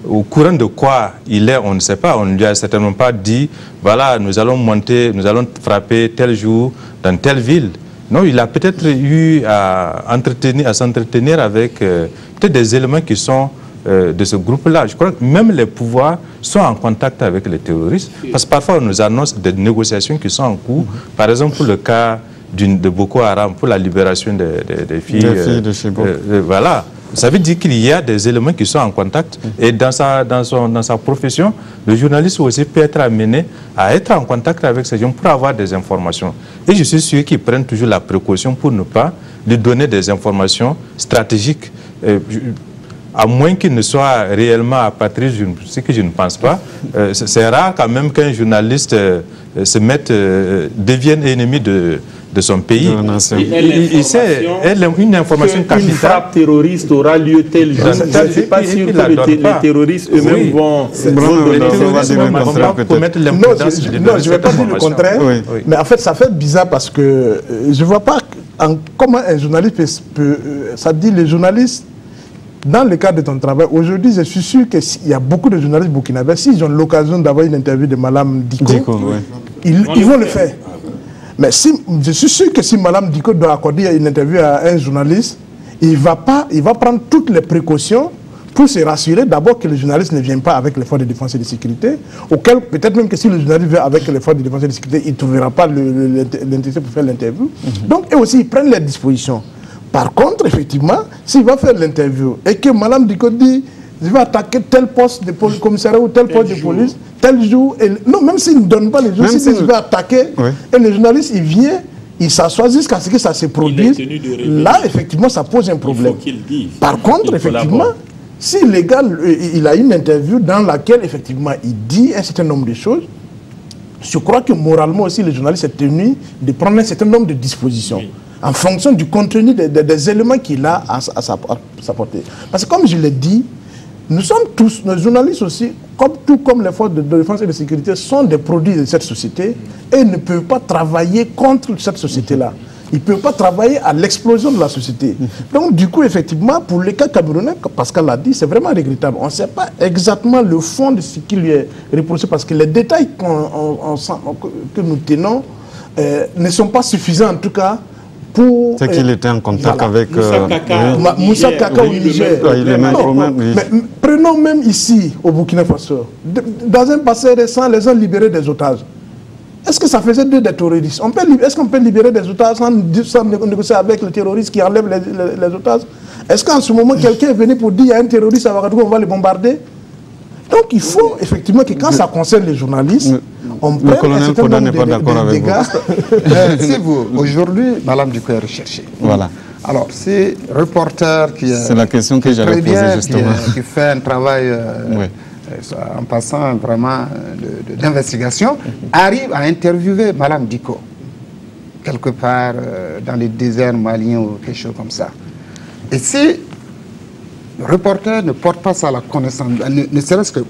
Au courant de quoi il est, on ne sait pas. On ne lui a certainement pas dit, voilà, nous allons monter, nous allons frapper tel jour dans telle ville. Non, il a peut-être eu à s'entretenir avec peut-être des éléments qui sont de ce groupe-là. Je crois que même les pouvoirs sont en contact avec les terroristes, parce que parfois on nous annonce des négociations qui sont en cours. Par exemple, pour le cas de Boko Haram, pour la libération des filles de Chibok. Voilà. Ça veut dire qu'il y a des éléments qui sont en contact. Et dans sa profession, le journaliste aussi peut être amené à être en contact avec ces gens pour avoir des informations. Et je suis sûr qu'ils prennent toujours la précaution pour ne pas lui donner des informations stratégiques. À moins qu'il ne soit réellement apatride, ce que je ne pense pas. C'est rare quand même qu'un journaliste devienne ennemi de son pays. Il sait, une information capitale. Une frappe terroriste aura lieu tel jour. Je ne suis pas sûr que les terroristes eux-mêmes vont commettre l'imprudence. Non, je ne vais pas dire le contraire. Mais en fait, ça fait bizarre parce que je ne vois pas comment un journaliste peut... Ça dit, les journalistes, dans le cadre de ton travail, aujourd'hui, je suis sûr qu'il y a beaucoup de journalistes burkinabés, s'ils ont l'occasion d'avoir une interview de Mme Dicko, ils vont le faire. Mais je suis sûr que si Mme Dicko doit accorder une interview à un journaliste, il va prendre toutes les précautions pour se rassurer d'abord que le journaliste ne vient pas avec les forces de défense et de sécurité, auquel peut-être même que si le journaliste vient avec les forces de défense et de sécurité, il ne trouvera pas l'intérêt pour faire l'interview. Donc, eux aussi, ils prennent les dispositions. Par contre, effectivement, s'il va faire l'interview et que Mme Dicko dit « je vais attaquer tel poste de commissariat ou tel poste de police, tel jour », non, même s'il ne donne pas les jours, s'il dit « je vais attaquer », et le journaliste, il vient, il s'assoit jusqu'à ce que ça se produise. Là, effectivement, ça pose un problème. Par contre, effectivement, si le gars, il a une interview dans laquelle, effectivement, il dit un certain nombre de choses, je crois que moralement aussi, le journaliste est tenu de prendre un certain nombre de dispositions en fonction du contenu des éléments qu'il a à sa portée. Parce que comme je l'ai dit, nous sommes tous, nos journalistes aussi, tout comme les forces de défense et de sécurité, sont des produits de cette société et ne peuvent pas travailler contre cette société-là. Ils ne peuvent pas travailler à l'explosion de la société. Donc, du coup, effectivement, pour les cas camerounais, comme Pascal l'a dit, c'est vraiment regrettable. On ne sait pas exactement le fond de ce qui lui est reproché parce que les détails que nous tenons ne sont pas suffisants, en tout cas, pour... C'est qu'il était en contact avec... Moussa Kaka au Niger. Prenons même ici, au Burkina Faso. Dans un passé récent, les gens libéraient des otages. Est-ce que ça faisait d'eux des terroristes? Est-ce qu'on peut libérer des otages sans négocier avec les terroristes qui enlèvent les otages? Est-ce qu'en ce moment, quelqu'un est venu pour dire qu'il y a un terroriste à Ouagadougou, on va le bombarder? Donc il faut effectivement que quand ça concerne les journalistes, on prenne un certain nombre de dégâts. Si vous, aujourd'hui, Madame Diko est recherchée. Voilà. Alors, c'est reporter qui est... C'est la question que j'allais poser justement. Qui fait un travail... en passant vraiment d'investigation, arrive à interviewer Madame Diko, quelque part dans les déserts maliens ou quelque chose comme ça. Et si le reporter ne porte pas ça à la connaissance, ne serait-ce que,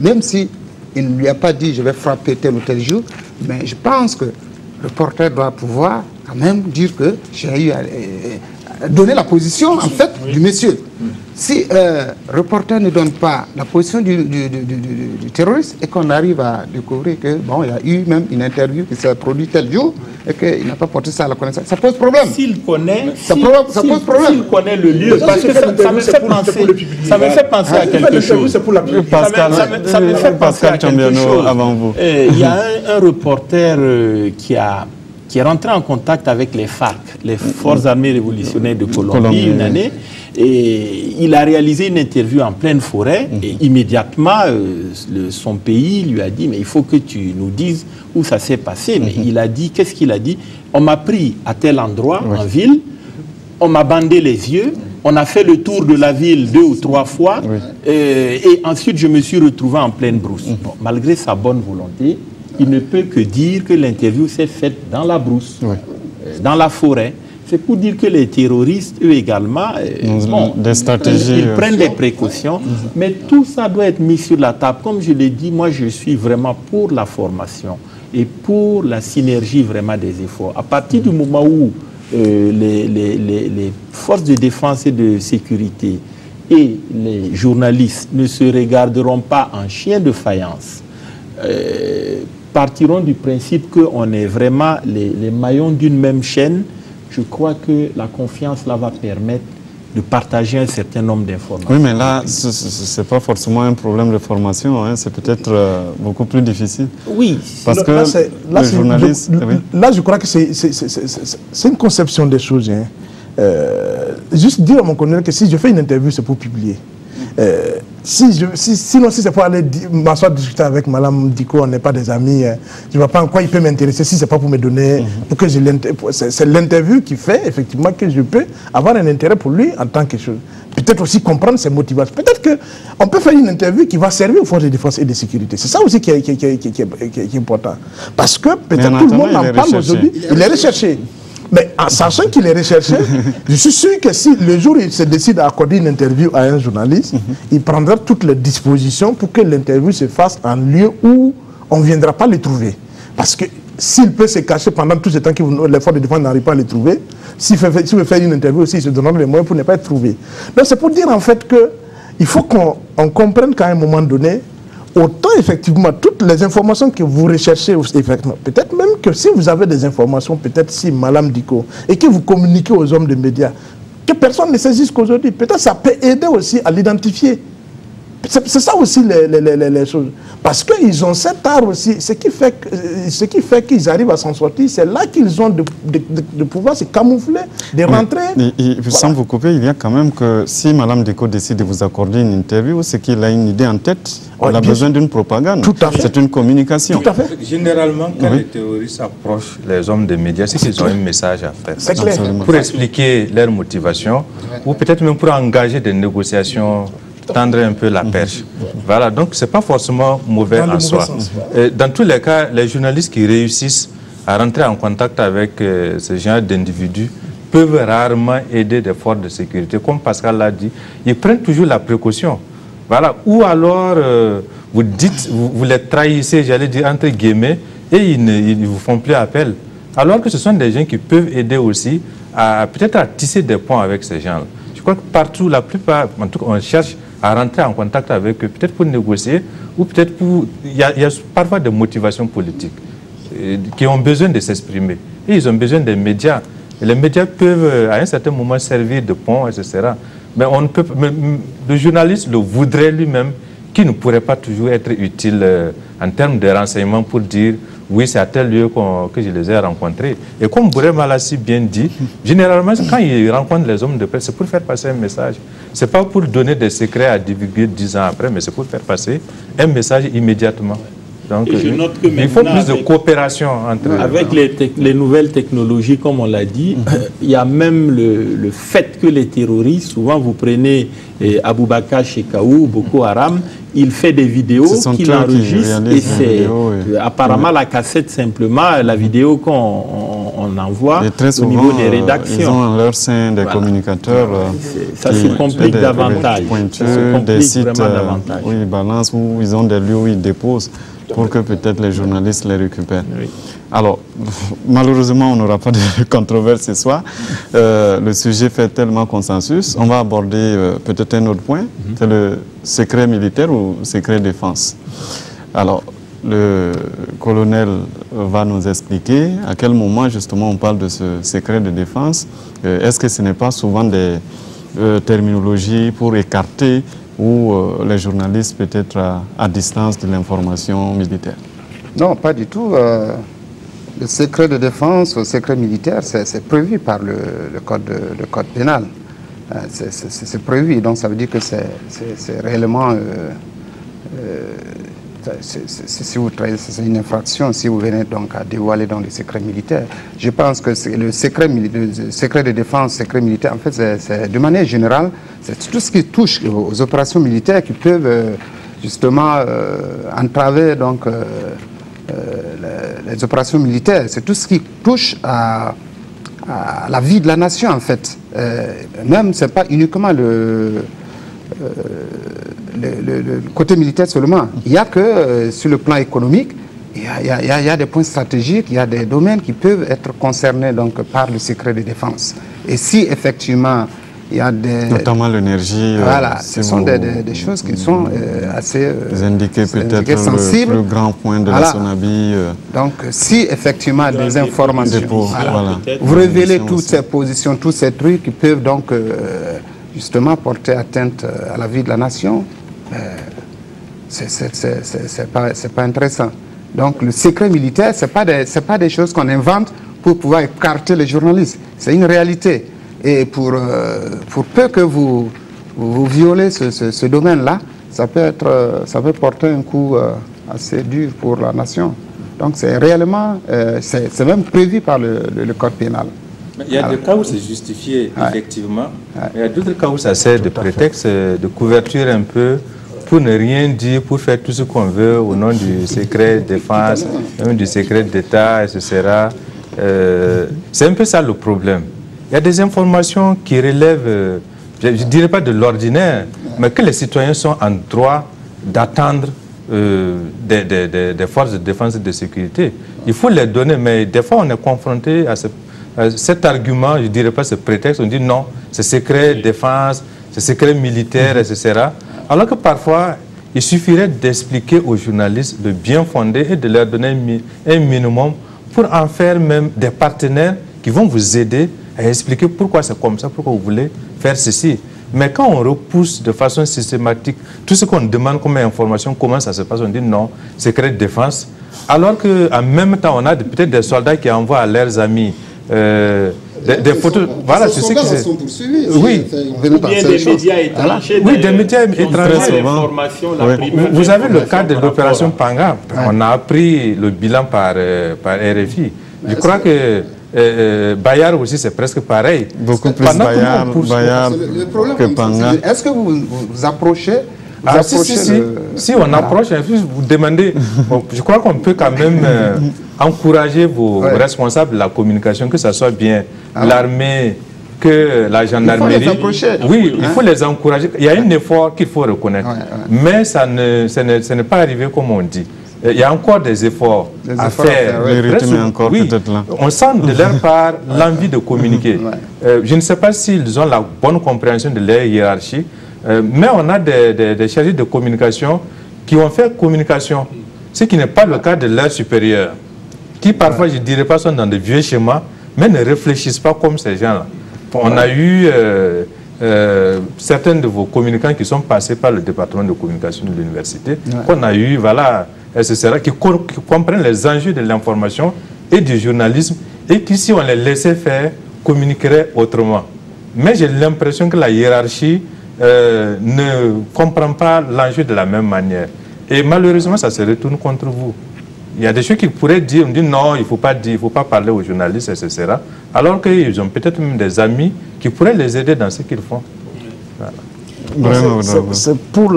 même si il ne lui a pas dit je vais frapper tel ou tel jour, mais je pense que le reporter doit pouvoir quand même dire que j'ai eu à donner la position en fait du monsieur. Si le reporter ne donne pas la position du terroriste et qu'on arrive à découvrir que bon, il y a eu même une interview qui s'est produite tel jour et qu'il n'a pas porté ça à la connaissance, ça pose problème. S'il connaît, ça pose problème. S'il connaît le lieu, parce que ça me fait penser à quelque chose. Ça me fait penser à quelque chose. Avant vous. Il y a un reporter qui est rentré en contact avec les FARC, les Forces armées révolutionnaires de Colombie, une année. Et il a réalisé une interview en pleine forêt et immédiatement son pays lui a dit mais il faut que tu nous dises où ça s'est passé. Mais il a dit, qu'est-ce qu'il a dit? On m'a pris à tel endroit en ville, on m'a bandé les yeux, on a fait le tour de la ville 2 ou 3 fois et ensuite je me suis retrouvé en pleine brousse. Bon, malgré sa bonne volonté, il ne peut que dire que l'interview s'est faite dans la brousse, dans la forêt. C'est pour dire que les terroristes, eux également, des stratégies, ils prennent des précautions, mais tout ça doit être mis sur la table. Comme je l'ai dit, moi je suis vraiment pour la formation et pour la synergie vraiment des efforts. À partir du moment où les forces de défense et de sécurité et les journalistes ne se regarderont pas en chien de faïence, partiront du principe qu'on est vraiment les maillons d'une même chaîne. Je crois que la confiance là va permettre de partager un certain nombre d'informations. Oui, mais là, ce n'est pas forcément un problème de formation, hein, c'est peut-être beaucoup plus difficile. Oui. Parce que le journaliste... Là, je crois que c'est une conception des choses. Hein. Juste dire à mon collègue que si je fais une interview, c'est pour publier. Sinon, si c'est pour aller m'asseoir discuter avec Madame Diko, on n'est pas des amis, je ne vois pas en quoi il peut m'intéresser si ce n'est pas pour me donner, pour que c'est l'interview qui fait effectivement que je peux avoir un intérêt pour lui en tant que chose. Peut-être aussi comprendre ses motivations. Peut-être qu'on peut faire une interview qui va servir aux forces de défense et de sécurité. C'est ça aussi qui est important. Parce que peut-être tout le monde en parle aujourd'hui, il est recherché. Mais en sachant qu'il est recherché, je suis sûr que si le jour où il se décide à accorder une interview à un journaliste, il prendra toutes les dispositions pour que l'interview se fasse en lieu où on ne viendra pas le trouver. Parce que s'il peut se cacher pendant tout ce temps que les forces de défense n'arrivent pas à le trouver, s'il veut faire une interview aussi, il se donnera les moyens pour ne pas être trouvé. Donc c'est pour dire en fait qu'il faut qu'on comprenne qu'à un moment donné, autant effectivement toutes les informations que vous recherchez, peut-être même que si vous avez des informations, peut-être si Madame Diko, et que vous communiquez aux hommes de médias, que personne ne sait jusqu'aujourd'hui, peut-être ça peut aider aussi à l'identifier. C'est ça aussi les choses. Parce qu'ils ont cet art aussi. Ce qui fait qu'ils arrivent à s'en sortir, c'est là qu'ils ont de pouvoir se camoufler, de rentrer. Sans vous couper, il y a quand même que si Mme Deko décide de vous accorder une interview, c'est qu'il a une idée en tête. Elle a besoin d'une propagande. Tout à fait. C'est une communication. Tout à fait. Généralement, quand les terroristes approchent les hommes des médias, c'est qu'ils ont un message à faire. C'est clair. Pour expliquer leur motivation, ou peut-être même pour engager des négociations, tendre un peu la perche. Voilà, donc ce n'est pas forcément mauvais en soi. Dans tous les cas, les journalistes qui réussissent à rentrer en contact avec ce genre d'individus peuvent rarement aider des forces de sécurité. Comme Pascal l'a dit, ils prennent toujours la précaution. Voilà. Ou alors, vous dites, vous les trahissez, j'allais dire entre guillemets, et ils ne vous font plus appel. Alors que ce sont des gens qui peuvent aider aussi à peut-être à tisser des ponts avec ces gens-là. Je crois que partout, la plupart, en tout cas, on cherche à rentrer en contact avec eux, peut-être pour négocier, ou peut-être pour... Il y a parfois des motivations politiques qui ont besoin de s'exprimer. Et ils ont besoin des médias. Et les médias peuvent, à un certain moment, servir de pont, etc. Mais on ne peut, le journaliste le voudrait lui-même, qui ne pourrait pas toujours être utile en termes de renseignements pour dire oui, c'est à tel lieu que je les ai rencontrés. Et comme Bouré Malassi bien dit, généralement, quand ils rencontrent les hommes de presse, c'est pour faire passer un message. Ce n'est pas pour donner des secrets à divulguer 10 ans après, mais c'est pour faire passer un message immédiatement. Donc, il faut plus de coopération entre eux. Avec les nouvelles technologies, comme on l'a dit, il y a même le fait que les terroristes, souvent vous prenez Aboubakar Shekau, Boko Haram, il fait des vidéos qu'il enregistre et c'est apparemment la cassette simplement, la vidéo qu'on envoie au niveau des rédactions. Ils ont en leur sein des communicateurs ça se complique davantage. Des sites où ils balancent, où ils ont des lieux où ils déposent pour que peut-être les journalistes les récupèrent. Oui. Alors, malheureusement, on n'aura pas de controverse ce soir. Le sujet fait tellement consensus. On va aborder peut-être un autre point, c'est le secret militaire ou secret défense. Alors, le colonel va nous expliquer à quel moment, justement, on parle de ce secret de défense. Est-ce que ce n'est pas souvent des terminologies pour écarter ou les journalistes peut-être à distance de l'information militaire? Non, pas du tout. Le secret de défense, le secret militaire, c'est prévu par le code pénal. C'est prévu, donc ça veut dire que c'est réellement... c'est une infraction si vous venez donc à dévoiler dans le secret militaire. Je pense que le secret de défense, secret militaire, en fait, c'est de manière générale, c'est tout ce qui touche aux opérations militaires qui peuvent justement entraver donc les opérations militaires. C'est tout ce qui touche à la vie de la nation, en fait. Même, c'est pas uniquement le côté militaire seulement. Il n'y a que sur le plan économique, il y a des points stratégiques, il y a des domaines qui peuvent être concernés donc, par le secret de défense. Et si effectivement il y a des... Notamment l'énergie. Voilà, ce sont des choses qui sont assez indiquées peut-être sensibles. Le plus grand point de la Sonabi. Donc si effectivement des informations, vous révélez toutes ces positions, tous ces trucs qui peuvent donc... justement porter atteinte à la vie de la nation, c'est pas intéressant. Donc le secret militaire, c'est pas des choses qu'on invente pour pouvoir écarter les journalistes. C'est une réalité. Et pour peu que vous violez ce domaine-là, ça peut porter un coup assez dur pour la nation. Donc c'est réellement, c'est même prévu par le code pénal. Il y a des cas où c'est justifié, effectivement. Il y a d'autres cas où ça sert de prétexte, de couverture un peu, pour ne rien dire, pour faire tout ce qu'on veut au nom du secret de défense, même du secret d'État, etc. C'est un peu ça le problème. Il y a des informations qui relèvent, je ne dirais pas de l'ordinaire, mais que les citoyens sont en droit d'attendre des forces de défense et de sécurité. Il faut les donner, mais des fois on est confronté à cet argument, je ne dirais pas ce prétexte, on dit non, c'est secret défense, c'est secret militaire, etc. Alors que parfois, il suffirait d'expliquer aux journalistes le bien fondé et de leur donner un minimum pour en faire même des partenaires qui vont vous aider à expliquer pourquoi c'est comme ça, pourquoi vous voulez faire ceci. Mais quand on repousse de façon systématique tout ce qu'on demande comme information, comment ça se passe, on dit non, secret de défense. Alors qu'en même temps, on a peut-être des soldats qui envoient à leurs amis des photos. Voilà, je sais que c'est. Oui, ou bien des médias étrangers. Oui, des médias étrangers. Vous avez le cas de l'opération Panga. On a appris le bilan par RFI. Je crois que Bayard aussi, c'est presque pareil. Beaucoup plus Bayard que Panga. Est-ce que vous approchez si on approche, vous demandez, je crois qu'on peut quand même encourager vos responsables de la communication, que ce soit bien l'armée, que la gendarmerie. Il faut les approcher. Oui, il faut les encourager. Il y a un effort qu'il faut reconnaître. Mais ce n'est pas arrivé comme on dit. Il y a encore des efforts à faire. Les rythmes encore peut-être là. On sent de leur part l'envie de communiquer. Je ne sais pas s'ils ont la bonne compréhension de leur hiérarchie, mais on a des chargés de communication qui ont fait communication, ce qui n'est pas le cas de leurs supérieurs, qui parfois, je ne dirais pas, sont dans de vieux schémas, mais ne réfléchissent pas comme ces gens-là. On a eu certains de vos communicants qui sont passés par le département de communication de l'université, qu'on a eu, voilà, etc., qui comprennent les enjeux de l'information et du journalisme, et qui, si on les laissait faire, communiqueraient autrement. Mais j'ai l'impression que la hiérarchie ne comprend pas l'enjeu de la même manière. Et malheureusement, ça se retourne contre vous. Il y a des choses qu'ils pourraient dire, on dit non, il ne faut pas dire, il ne faut pas parler aux journalistes, etc. Alors qu'ils ont peut-être même des amis qui pourraient les aider dans ce qu'ils font. Voilà. C'est pour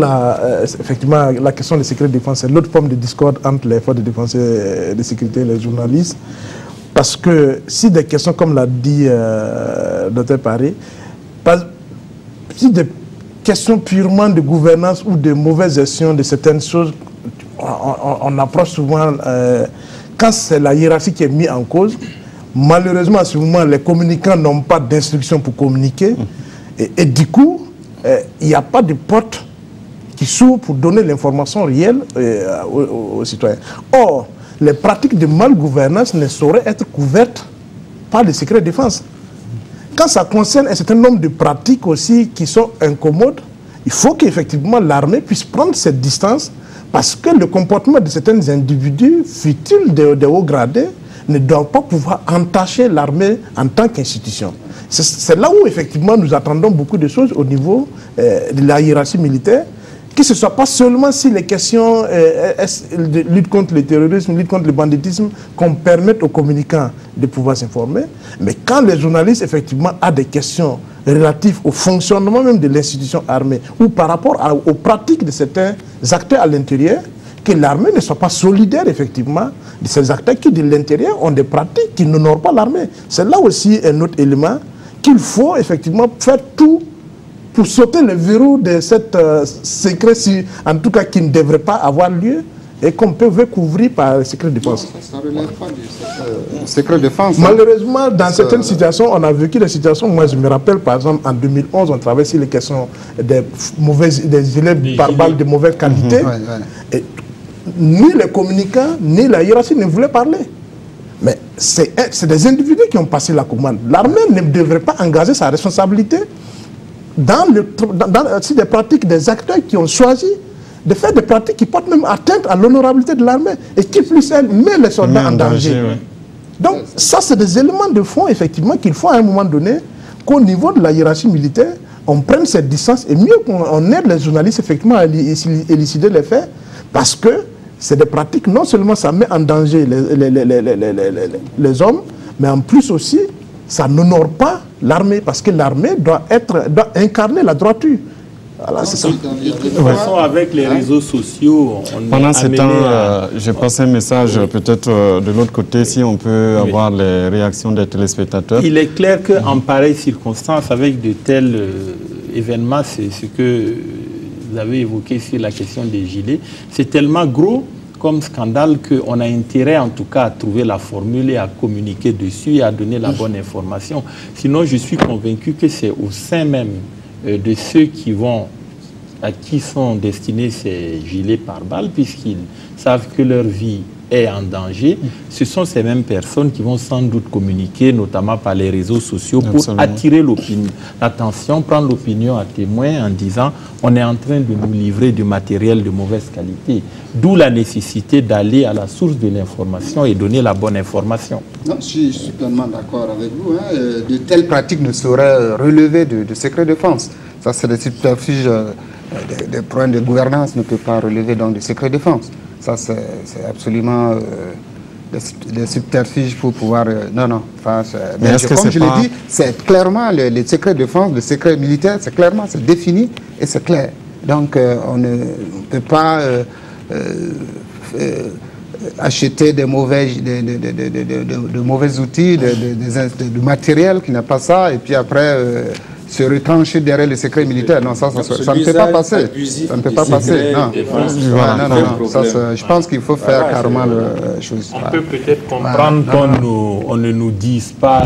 effectivement la question des secrets de défense, c'est l'autre forme de discorde entre les forces de défense et de sécurité et les journalistes. Parce que si des questions, comme l'a dit Dr Paré, si des questions purement de gouvernance ou de mauvaise gestion de certaines choses, on approche souvent, quand c'est la hiérarchie qui est mise en cause, malheureusement à ce moment, les communicants n'ont pas d'instruction pour communiquer, et du coup, il n'y a pas de porte qui s'ouvre pour donner l'information réelle aux citoyens. Or, les pratiques de malgouvernance ne sauraient être couvertes par les secrets de défense. Quand ça concerne un certain nombre de pratiques aussi qui sont incommodes, il faut qu'effectivement l'armée puisse prendre cette distance, parce que le comportement de certains individus, futiles de haut gradés, ne doit pas pouvoir entacher l'armée en tant qu'institution. C'est là où effectivement nous attendons beaucoup de choses au niveau de la hiérarchie militaire, que ce ne soit pas seulement si les questions de lutte contre le terrorisme, lutte contre le banditisme, qu'on permette aux communicants de pouvoir s'informer, mais quand les journalistes effectivement ont des questions relatives au fonctionnement même de l'institution armée ou par rapport aux pratiques de certains acteurs à l'intérieur, que l'armée ne soit pas solidaire effectivement de ces acteurs qui de l'intérieur ont des pratiques qui n'honorent pas l'armée. C'est là aussi un autre élément qu'il faut effectivement faire tout pour sauter le verrou de cette secret, en tout cas qui ne devrait pas avoir lieu et qu'on peut couvrir par le secret de défense. Ça ne relève pas du secret de défense. Malheureusement, dans certaines situations, on a vécu des situations. Moi, je me rappelle, par exemple, en 2011, on travaillait sur les questions des élèves par balle de mauvaise qualité. Et ni les communicants, ni la hiérarchie ne voulaient parler. Mais c'est des individus qui ont passé la commande. L'armée ne devrait pas engager sa responsabilité dans des pratiques des acteurs qui ont choisi de faire des pratiques qui portent même atteinte à l'honorabilité de l'armée et qui, plus elle, met les soldats en danger. Donc, ça, c'est des éléments de fond, effectivement, qu'il faut à un moment donné, qu'au niveau de la hiérarchie militaire, on prenne cette distance et mieux qu'on aide les journalistes, effectivement, à élucider les faits, parce que c'est des pratiques, non seulement ça met en danger les hommes, mais en plus aussi, ça n'honore pas l'armée, parce que l'armée doit incarner la droiture. Voilà, c'est ça. De toute façon, avec les réseaux sociaux, pendant ce temps, j'ai passé un message peut-être de l'autre côté, si on peut avoir les réactions des téléspectateurs. Il est clair qu'en pareille circonstance, avec de tels événements, c'est ce que vous avez évoqué sur la question des gilets, c'est tellement gros comme scandale qu'on a intérêt en tout cas à trouver la formule et à communiquer dessus et à donner la bonne information. Sinon, je suis convaincu que c'est au sein même de ceux à qui sont destinés ces gilets pare-balles, puisqu'ils savent que leur vie est en danger, ce sont ces mêmes personnes qui vont sans doute communiquer, notamment par les réseaux sociaux, pour attirer l'attention, prendre l'opinion à témoin en disant on est en train de nous livrer du matériel de mauvaise qualité. D'où la nécessité d'aller à la source de l'information et donner la bonne information. Non, je suis pleinement d'accord avec vous. Hein. De telles pratiques ne sauraient relever de secret défense. Ça, c'est des subterfuges, des problèmes de gouvernance ne peuvent pas relever donc de secret défense. Ça, c'est absolument des subterfuges pour pouvoir... non, non. Enfin, mais comme je l'ai dit, c'est clairement les secrets de défense, le secret militaire, c'est clairement, c'est défini et c'est clair. Donc, on ne peut pas acheter de mauvais outils, de matériel qui n'a pas ça, et puis après... se retrancher derrière le secret militaire. Non, ça ne peut pas passer. Ça ne peut pas passer. Non, je pense qu'il faut faire carrément la chose. On peut peut-être comprendre qu'on ne nous dise pas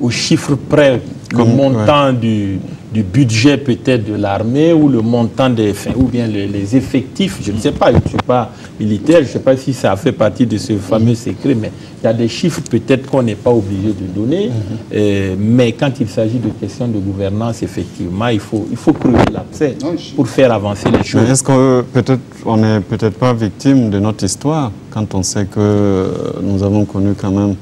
au chiffre près le montant du budget peut-être de l'armée ou le montant des ou bien les effectifs. Je ne sais pas, je ne suis pas militaire, je ne sais pas si ça fait partie de ce fameux secret, mais il y a des chiffres peut-être qu'on n'est pas obligé de donner, mais quand il s'agit de questions de gouvernance, effectivement, il faut creuser l'abcès pour faire avancer les choses. Est-ce qu'on n'est peut-être pas victime de notre histoire quand on sait que nous avons connu quand même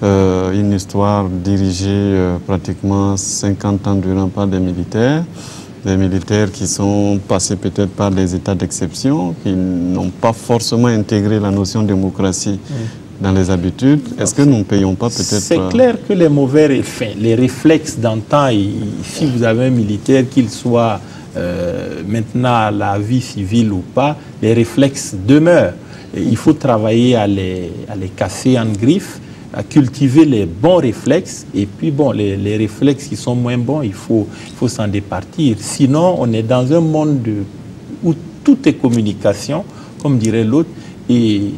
une histoire dirigée pratiquement 50 ans durant par des militaires qui sont passés peut-être par des états d'exception, qui n'ont pas forcément intégré la notion de démocratie dans les habitudes. Est-ce que nous ne payons pas peut-être... C'est clair que les mauvais les réflexes d'antan, si vous avez un militaire, qu'il soit maintenant à la vie civile ou pas, les réflexes demeurent. Et il faut travailler à les casser en griffes, à cultiver les bons réflexes, et puis bon, les réflexes qui sont moins bons, il faut s'en départir. Sinon, on est dans un monde où tout est communication, comme dirait l'autre, et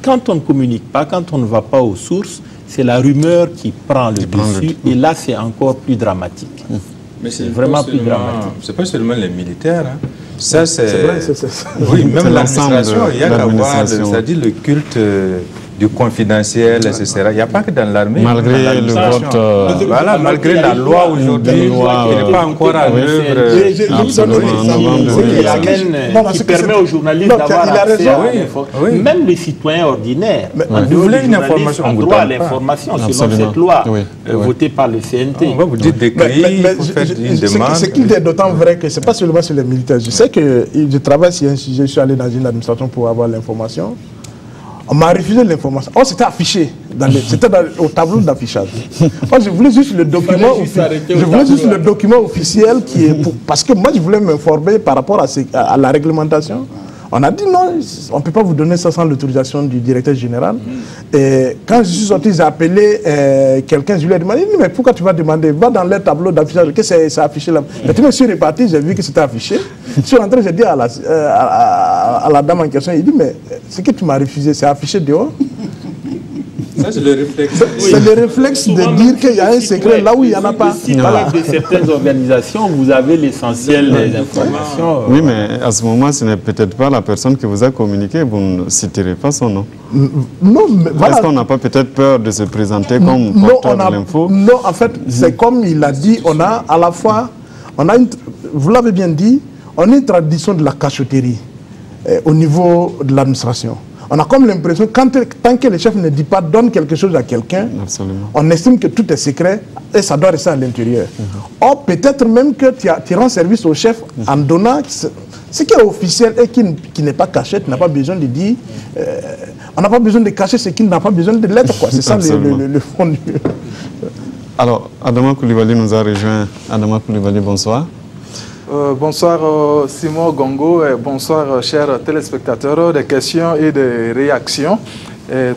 quand on ne communique pas, quand on ne va pas aux sources, c'est la rumeur qui prend le dessus, et là, c'est encore plus dramatique. Mais c'est vraiment plus dramatique. C'est pas seulement les militaires, hein. Ça, c'est... Oui, même l'administration, il y a qu'à voir, c'est-à-dire le culte du confidentiel, etc. Il n'y a pas que dans l'armée. Malgré le vote... Voilà, malgré la loi aujourd'hui, qui n'est pas encore à l'œuvre. Qui permet aux journalistes d'avoir accès à l'information. Même les citoyens ordinaires. Vous voulez une information, on droit à l'information selon cette loi votée par le CNT. On va vous dire d'écrire, vous faites une demande. Ce qui est d'autant vrai que ce n'est pas seulement sur les militaires. Je sais que je travaille sur un sujet, je suis allé dans une administration pour avoir l'information. On m'a refusé l'information. Oh, c'était affiché. C'était au tableau d'affichage. Moi, je voulais juste le document officiel qui est parce que moi, je voulais m'informer par rapport à la réglementation. On a dit non, on ne peut pas vous donner ça sans l'autorisation du directeur général. Et quand je suis sorti, j'ai appelé quelqu'un, je lui ai demandé, mais pourquoi tu vas demander? Va dans le tableau d'affichage, que c'est affiché là. Et je me suis reparti, j'ai vu que c'était affiché. Je suis rentré, j'ai dit à la dame en question, il dit, mais ce que tu m'as refusé, c'est affiché dehors. Ça, c'est le réflexe. C'est le réflexe de dire qu'il y a un secret là où il n'y en a pas. Voilà. De certaines organisations, vous avez l'essentiel des informations. Oui, mais à ce moment, ce n'est peut-être pas la personne qui vous a communiqué, vous ne citerez pas son nom. Non, mais voilà. Est-ce qu'on n'a pas peut-être peur de se présenter comme porteur de l'info? Non, en fait, c'est comme il a dit, on a à la fois, vous l'avez bien dit, on a une tradition de la cachotterie au niveau de l'administration. On a comme l'impression que tant que le chef ne dit pas, donne quelque chose à quelqu'un, on estime que tout est secret et ça doit rester à l'intérieur. Or, peut-être même que tu rends service au chef en donnant ce qui est officiel et qui n'est pas caché, tu n'as pas besoin de dire. On n'a pas besoin de cacher ce qui n'a pas besoin de l'être. C'est ça le fond du... Alors, Adama Coulibaly nous a rejoint. Adama Coulibaly, bonsoir. Bonsoir Simon Gongo et bonsoir chers téléspectateurs, des questions et des réactions.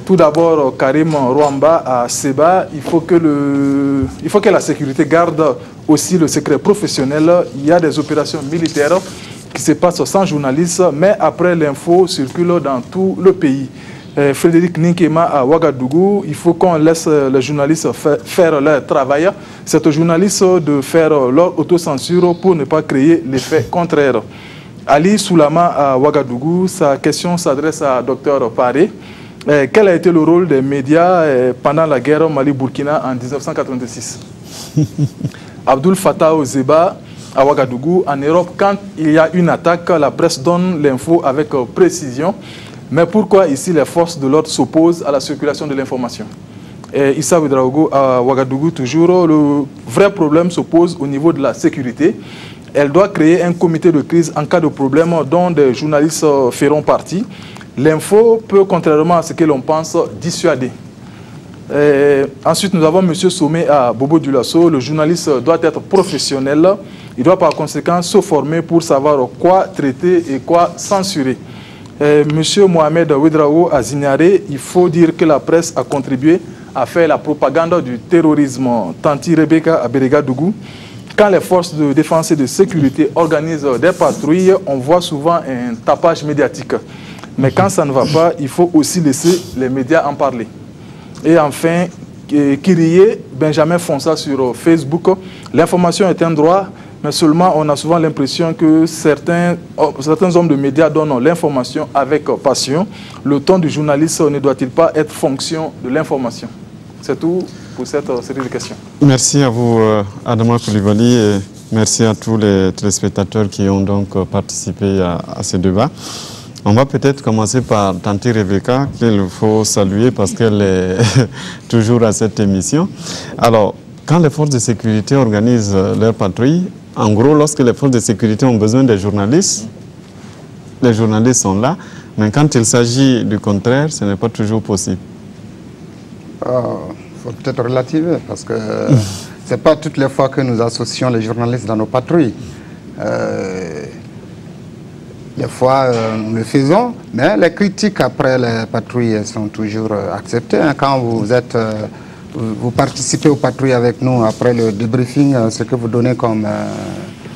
Tout d'abord, Karim Rwamba à Seba, il faut que la sécurité garde aussi le secret professionnel. Il y a des opérations militaires qui se passent sans journalistes, mais après l'info circule dans tout le pays. Frédéric Ninkema à Ouagadougou, il faut qu'on laisse les journalistes faire leur travail. C'est aux journalistes de faire leur autocensure pour ne pas créer l'effet contraire. Ali Soulama à Ouagadougou, sa question s'adresse à Dr Paré. Quel a été le rôle des médias pendant la guerre Mali-Burkina en 1986? Abdul Fattah Ozeba à Ouagadougou, en Europe, quand il y a une attaque, la presse donne l'info avec précision. Mais pourquoi ici les forces de l'ordre s'opposent à la circulation de l'information? Issa Ouedraogo à Ouagadougou, toujours, le vrai problème se pose au niveau de la sécurité. Elle doit créer un comité de crise en cas de problème dont des journalistes feront partie. L'info peut, contrairement à ce que l'on pense, dissuader. Ensuite, nous avons M. Sommet à Bobo Dioulasso. Le journaliste doit être professionnel. Il doit par conséquent se former pour savoir quoi traiter et quoi censurer. M. Mohamed Ouedraogo à Zignaré, il faut dire que la presse a contribué à faire la propagande du terrorisme. Tanti Rebecca à Bérégadougou. Quand les forces de défense et de sécurité organisent des patrouilles, on voit souvent un tapage médiatique. Mais quand ça ne va pas, il faut aussi laisser les médias en parler. Et enfin, Kyrie Benjamin Fonsa sur Facebook. L'information est un droit, mais seulement on a souvent l'impression que certains hommes de médias donnent l'information avec passion. Le ton du journaliste ne doit-il pas être fonction de l'information? C'est tout pour cette série de questions. Merci à vous, Adama Koulibaly, et merci à tous les téléspectateurs qui ont donc participé à ce débat. On va peut-être commencer par Tanti Rebecca, qu'il faut saluer parce qu'elle est toujours à cette émission. Alors, quand les forces de sécurité organisent leur patrouille, en gros, lorsque les forces de sécurité ont besoin des journalistes, les journalistes sont là, mais quand il s'agit du contraire, ce n'est pas toujours possible. Il faut peut-être relativiser parce que ce n'est pas toutes les fois que nous associons les journalistes dans nos patrouilles. Des fois, nous le faisons, mais les critiques après les patrouilles sont toujours acceptées. Quand vous participez aux patrouilles avec nous, après le débriefing, ce que vous donnez comme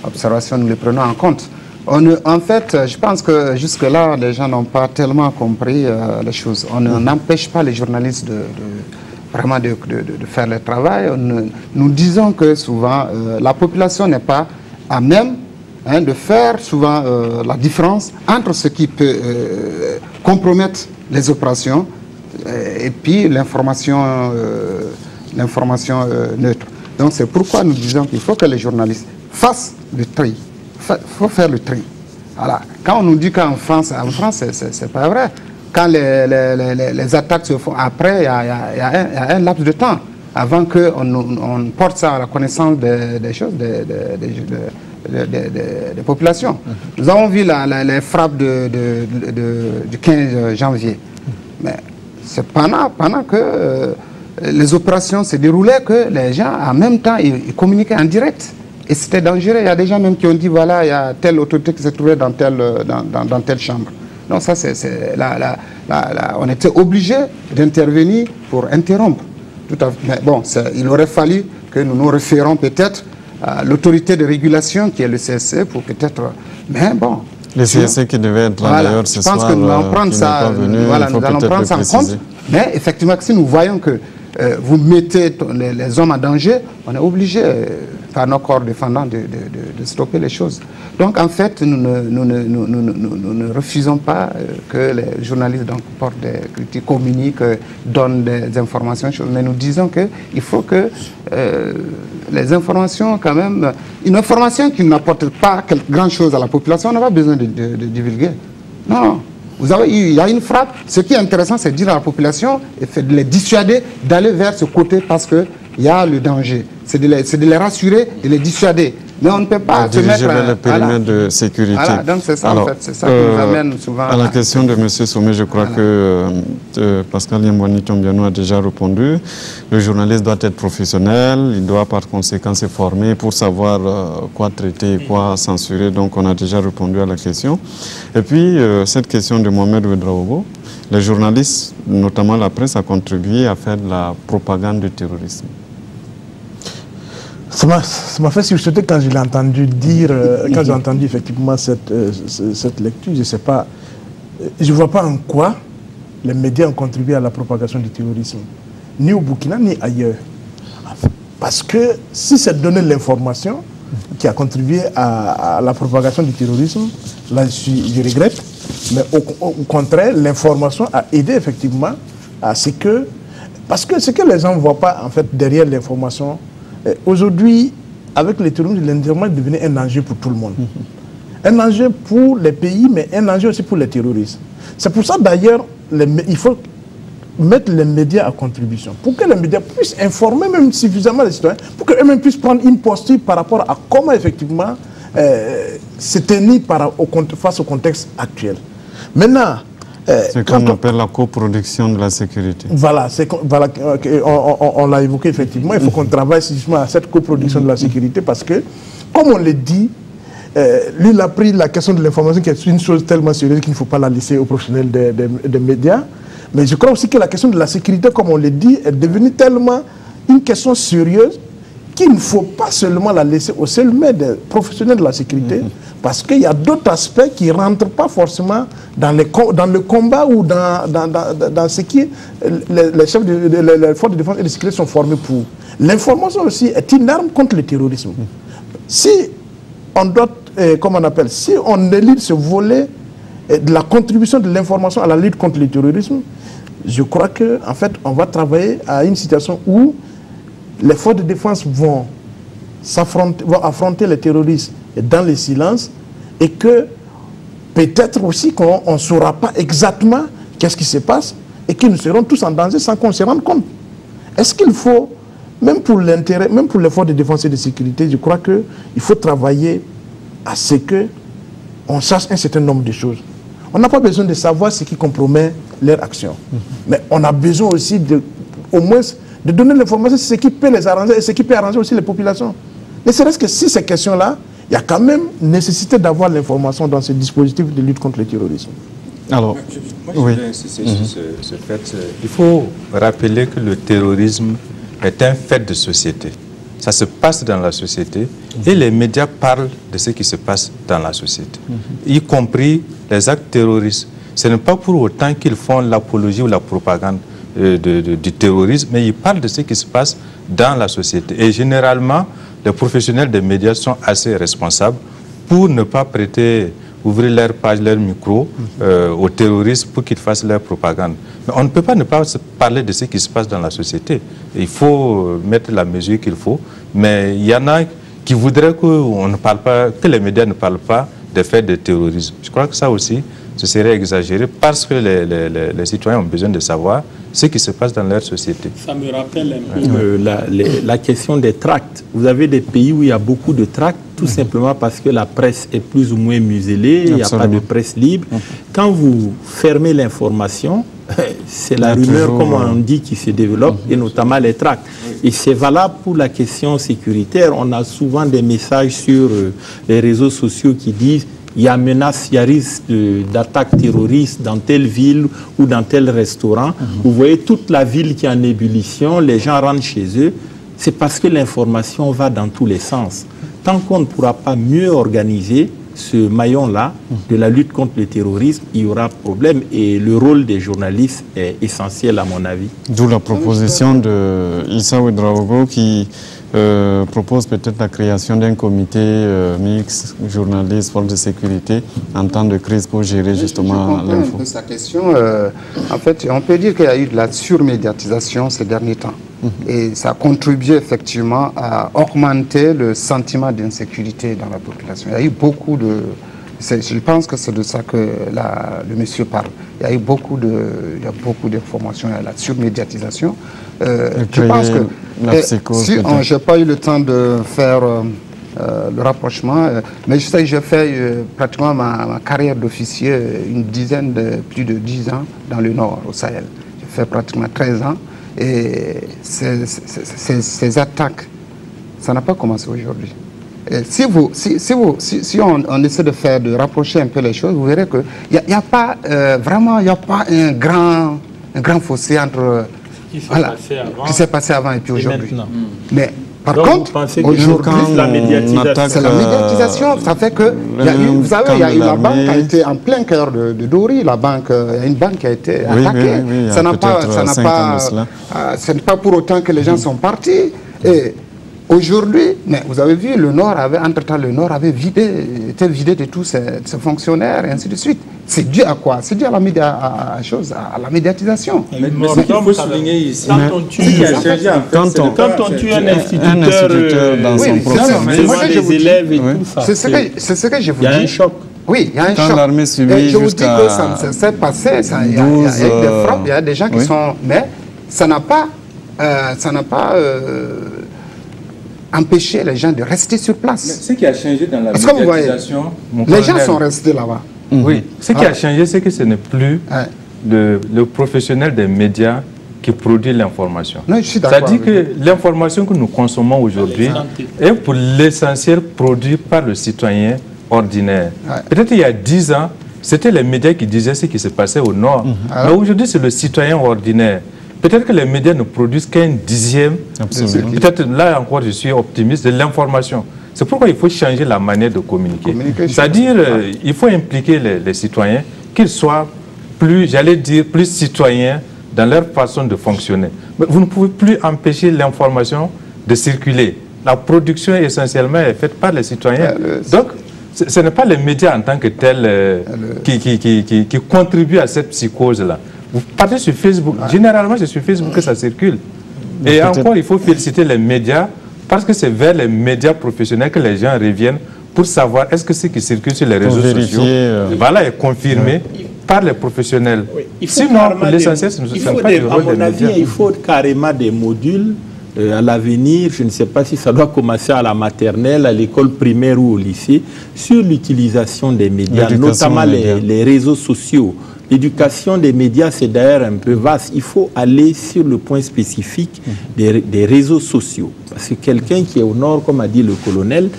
observation, nous le prenons en compte. En fait, je pense que jusque-là, les gens n'ont pas tellement compris les choses. On n'empêche pas les journalistes vraiment de faire le travail. Nous disons que souvent, la population n'est pas à même de faire souvent la différence entre ce qui peut compromettre les opérations et puis l'information neutre. Donc c'est pourquoi nous disons qu'il faut que les journalistes fassent le tri. Il faut faire le tri. Voilà. Quand on nous dit qu'en France, c'est pas vrai. Quand les attaques se font après, il y a un laps de temps avant qu'on porte ça à la connaissance des choses, des populations. Nous avons vu les frappes du 15 janvier. Mais c'est pendant que les opérations se déroulaient que les gens, en même temps, ils communiquaient en direct. Et c'était dangereux. Il y a des gens même qui ont dit, voilà, il y a telle autorité qui se trouvait dans telle chambre. Donc ça, on était obligé d'intervenir pour interrompre. Tout à fait. Mais bon, il aurait fallu que nous nous référons peut-être à l'autorité de régulation qui est le CSC pour peut-être... Mais bon... Le CSC qui devait être là d'ailleurs ce soir, je pense que nous allons prendre ça, nous allons prendre ça en compte. Mais effectivement, si nous voyons que vous mettez les hommes en danger, on est obligé, par nos corps défendants, de stopper les choses. Donc en fait, nous ne refusons pas que les journalistes portent des critiques, communiquent, donnent des informations, mais nous disons qu'il faut que les informations, quand même, une information qui n'apporte pas grand chose à la population, on n'a pas besoin de divulguer. Non. Il y a une frappe. Ce qui est intéressant, c'est de dire à la population et de les dissuader d'aller vers ce côté parce qu'il y a le danger. C'est de les rassurer, de les dissuader. Mais on ne peut pas se mettre vers le périmètre de sécurité. Voilà, donc c'est ça, en fait. C'est ça qui nous amène souvent à la question de M. Sommet, je crois que Pascal Yambouani Tombiano a déjà répondu. Le journaliste doit être professionnel, il doit par conséquent se former pour savoir quoi traiter et quoi censurer. Donc on a déjà répondu à la question. Et puis, cette question de Mohamed Ouedraogo, les journalistes, notamment la presse, a contribué à faire de la propagande du terrorisme. Ça m'a fait sursauter quand je l'ai entendu dire, quand j'ai entendu effectivement cette lecture. Je ne sais pas, je ne vois pas en quoi les médias ont contribué à la propagation du terrorisme, ni au Burkina, ni ailleurs. Parce que si c'est donner l'information qui a contribué à la propagation du terrorisme, là je regrette. Mais au contraire, l'information a aidé effectivement à ce que... Parce que ce que les gens ne voient pas en fait derrière l'information, aujourd'hui, avec les terroristes, l'information est devenu un enjeu pour tout le monde. Un enjeu pour les pays, mais un enjeu aussi pour les terroristes. C'est pour ça d'ailleurs, il faut mettre les médias à contribution, pour que les médias puissent informer même suffisamment les citoyens, pour qu'eux-mêmes puissent prendre une posture par rapport à comment effectivement se tenir face au contexte actuel. Maintenant, c'est ce qu'on appelle la coproduction de la sécurité. Voilà, on l'a évoqué effectivement. Il faut qu'on travaille justement à cette coproduction de la sécurité parce que, comme on l'a dit, lui, il a pris la question de l'information qui est une chose tellement sérieuse qu'il ne faut pas la laisser aux professionnels des médias. Mais je crois aussi que la question de la sécurité, comme on l'a dit, est devenue tellement une question sérieuse qu'il ne faut pas seulement la laisser aux seuls mains des professionnels de la sécurité, parce qu'il y a d'autres aspects qui ne rentrent pas forcément dans le combat ou dans ce qui les chefs les forces de défense et de sécurité sont formés pour. L'information aussi est une arme contre le terrorisme. Si on doit, si on élit ce volet de la contribution de l'information à la lutte contre le terrorisme, je crois qu'en fait, on va travailler à une situation où les forces de défense vont affronter les terroristes dans le silence et que peut-être aussi qu'on ne saura pas exactement qu'est-ce qui se passe et que nous serons tous en danger sans qu'on se rende compte. Est-ce qu'il faut, même pour l'intérêt, même pour les forces de défense et de sécurité, je crois qu'il faut travailler à ce qu'on sache un certain nombre de choses. On n'a pas besoin de savoir ce qui compromet leur action. Mais on a besoin aussi au moins de donner l'information sur ce qui peut les arranger et ce qui peut arranger aussi les populations. Ne serait-ce que si ces questions-là, il y a quand même nécessité d'avoir l'information dans ce dispositif de lutte contre le terrorisme. Alors, moi, je voudrais insister sur ce fait. Il faut rappeler que le terrorisme est un fait de société. Ça se passe dans la société et les médias parlent de ce qui se passe dans la société, y compris les actes terroristes. Ce n'est pas pour autant qu'ils font l'apologie ou la propagande du terrorisme, mais ils parlent de ce qui se passe dans la société. Et généralement, les professionnels des médias sont assez responsables pour ne pas ouvrir leur page, leur micro aux terroristes pour qu'ils fassent leur propagande. Mais on ne peut pas ne pas parler de ce qui se passe dans la société. Il faut mettre la mesure qu'il faut, mais il y en a qui voudraient que les médias ne parlent pas des faits de terrorisme. Je crois que ça aussi, ce serait exagéré parce que les citoyens ont besoin de savoir ce qui se passe dans leur société. Ça me rappelle un peu la question des tracts. Vous avez des pays où il y a beaucoup de tracts, tout simplement parce que la presse est plus ou moins muselée, il n'y a pas de presse libre. Quand vous fermez l'information, c'est la rumeur, comme on dit, qui se développe, et notamment les tracts. Et c'est valable pour la question sécuritaire. On a souvent des messages sur les réseaux sociaux qui disent il y a menace, il y a risque d'attaque terroriste dans telle ville ou dans tel restaurant. Vous voyez toute la ville qui est en ébullition, les gens rentrent chez eux. C'est parce que l'information va dans tous les sens. Tant qu'on ne pourra pas mieux organiser ce maillon-là de la lutte contre le terrorisme, il y aura problème. Et le rôle des journalistes est essentiel à mon avis. D'où la proposition de Issa Ouedraogo qui propose peut-être la création d'un comité mixte, journalistes, forces de sécurité, en temps de crise pour gérer justement l'info. Sa question, en fait, on peut dire qu'il y a eu de la surmédiatisation ces derniers temps. Et ça a contribué effectivement à augmenter le sentiment d'insécurité dans la population. Il y a eu beaucoup de... Je pense que c'est de ça que le monsieur parle. Il y a eu beaucoup d'informations, il y a la surmédiatisation. Je pense que si je n'ai pas eu le temps de faire le rapprochement, mais je sais que j'ai fait pratiquement ma carrière d'officier plus de 10 ans dans le Nord, au Sahel. J'ai fait pratiquement 13 ans. Et ces attaques, ça n'a pas commencé aujourd'hui. Si on essaie de rapprocher un peu les choses, vous verrez qu'il n'y a pas vraiment un grand fossé entre ce qui s'est passé avant et puis aujourd'hui. Mais par contre, aujourd'hui, c'est la médiatisation. Ça fait que, vous savez, il y a eu la banque qui a été en plein cœur de Dori, il y a une banque qui a été attaquée. Ce n'est pas pour autant que les gens sont partis. Et Aujourd'hui, mais vous avez vu, le Nord avait, entre-temps, le Nord avait été vidé de tous ses fonctionnaires et ainsi de suite. C'est dû à quoi? C'est dû à la, à la médiatisation. Mais ce qu'il faut souligner ici, quand on tue un instituteur dans son procès, des élèves et tout ça, c'est ce que je vous dis. Il y a un choc. Oui, il y a un choc. l'armée subit je vous dis que ça s'est passé, il y a des frappes, il y a des gens qui sont... Mais ça n'a pas... empêcher les gens de rester sur place. Ce qui a changé dans la médiatisation... Les gens sont restés là-bas. Oui, ce qui a changé, c'est que ce n'est plus le professionnel des médias qui produit l'information. C'est-à-dire que l'information que nous consommons aujourd'hui est pour l'essentiel produite par le citoyen ordinaire. Peut-être il y a 10 ans, c'était les médias qui disaient ce qui se passait au Nord. Mais aujourd'hui, c'est le citoyen ordinaire. Peut-être que les médias ne produisent qu'un dixième, peut-être là encore je suis optimiste, de l'information. C'est pourquoi il faut changer la manière de communiquer. C'est-à-dire il faut impliquer les citoyens, qu'ils soient plus, j'allais dire, plus citoyens dans leur façon de fonctionner. Mais vous ne pouvez plus empêcher l'information de circuler. La production essentiellement est faite par les citoyens. Donc, ce n'est pas les médias en tant que tels qui contribuent à cette psychose-là. Vous partez sur Facebook. Généralement, c'est sur Facebook que ça circule. Et encore, il faut féliciter les médias parce que c'est vers les médias professionnels que les gens reviennent pour savoir est-ce que ce qui circule sur les réseaux sociaux voilà, est confirmé par les professionnels. Sinon, l'essentiel, ce ne sont pas le rôle des médias. Il faut carrément des modules à l'avenir, je ne sais pas si ça doit commencer à la maternelle, à l'école primaire ou au lycée, sur l'utilisation des médias, notamment les réseaux sociaux. L'éducation des médias, c'est d'ailleurs un peu vaste. Il faut aller sur le point spécifique des réseaux sociaux. Parce que quelqu'un qui est au nord, comme a dit le colonel,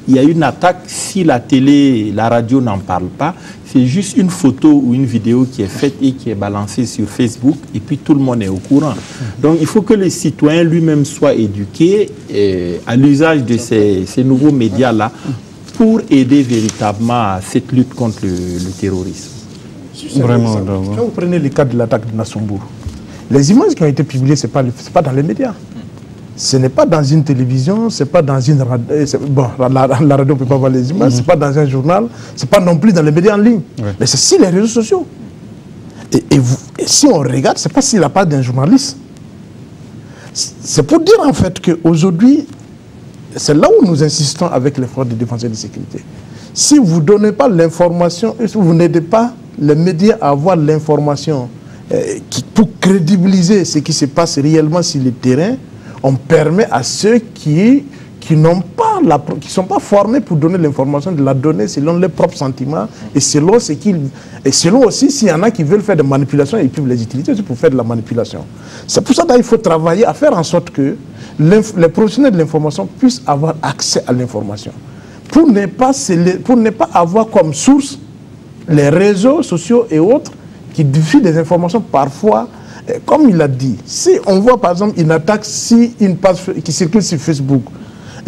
il y a une attaque, si la télé, la radio n'en parle pas, c'est juste une photo ou une vidéo qui est faite et qui est balancée sur Facebook et puis tout le monde est au courant. Donc il faut que le citoyen lui-même soit éduqué à l'usage de ces nouveaux médias-là pour aider véritablement à cette lutte contre le terrorisme. Vraiment, quand vous prenez le cas de l'attaque de Nassombourg, les images qui ont été publiées, ce n'est pas dans les médias. Ce n'est pas dans une télévision, ce n'est pas dans une radio. Bon, la radio ne peut pas voir les images, ce n'est pas dans un journal, ce n'est pas non plus dans les médias en ligne. Mais c'est sur les réseaux sociaux. Et si on regarde, ce n'est pas sur la part d'un journaliste. C'est pour dire en fait qu'aujourd'hui, c'est là où nous insistons avec les forces de défense et de sécurité. Si vous ne donnez pas l'information, si vous n'aidez pas les médias à avoir l'information pour crédibiliser ce qui se passe réellement sur le terrain, on permet à ceux qui ne sont pas formés pour donner l'information de la donner selon leurs propres sentiments et selon ce qu'ils... Et selon aussi s'il y en a qui veulent faire des manipulations, ils peuvent les utiliser aussi pour faire de la manipulation. C'est pour ça qu'il faut travailler à faire en sorte que les professionnels de l'information puissent avoir accès à l'information. Pour ne pas avoir comme source les réseaux sociaux et autres qui diffusent des informations parfois, comme il a dit. Si on voit par exemple une attaque, si une page qui circule sur Facebook,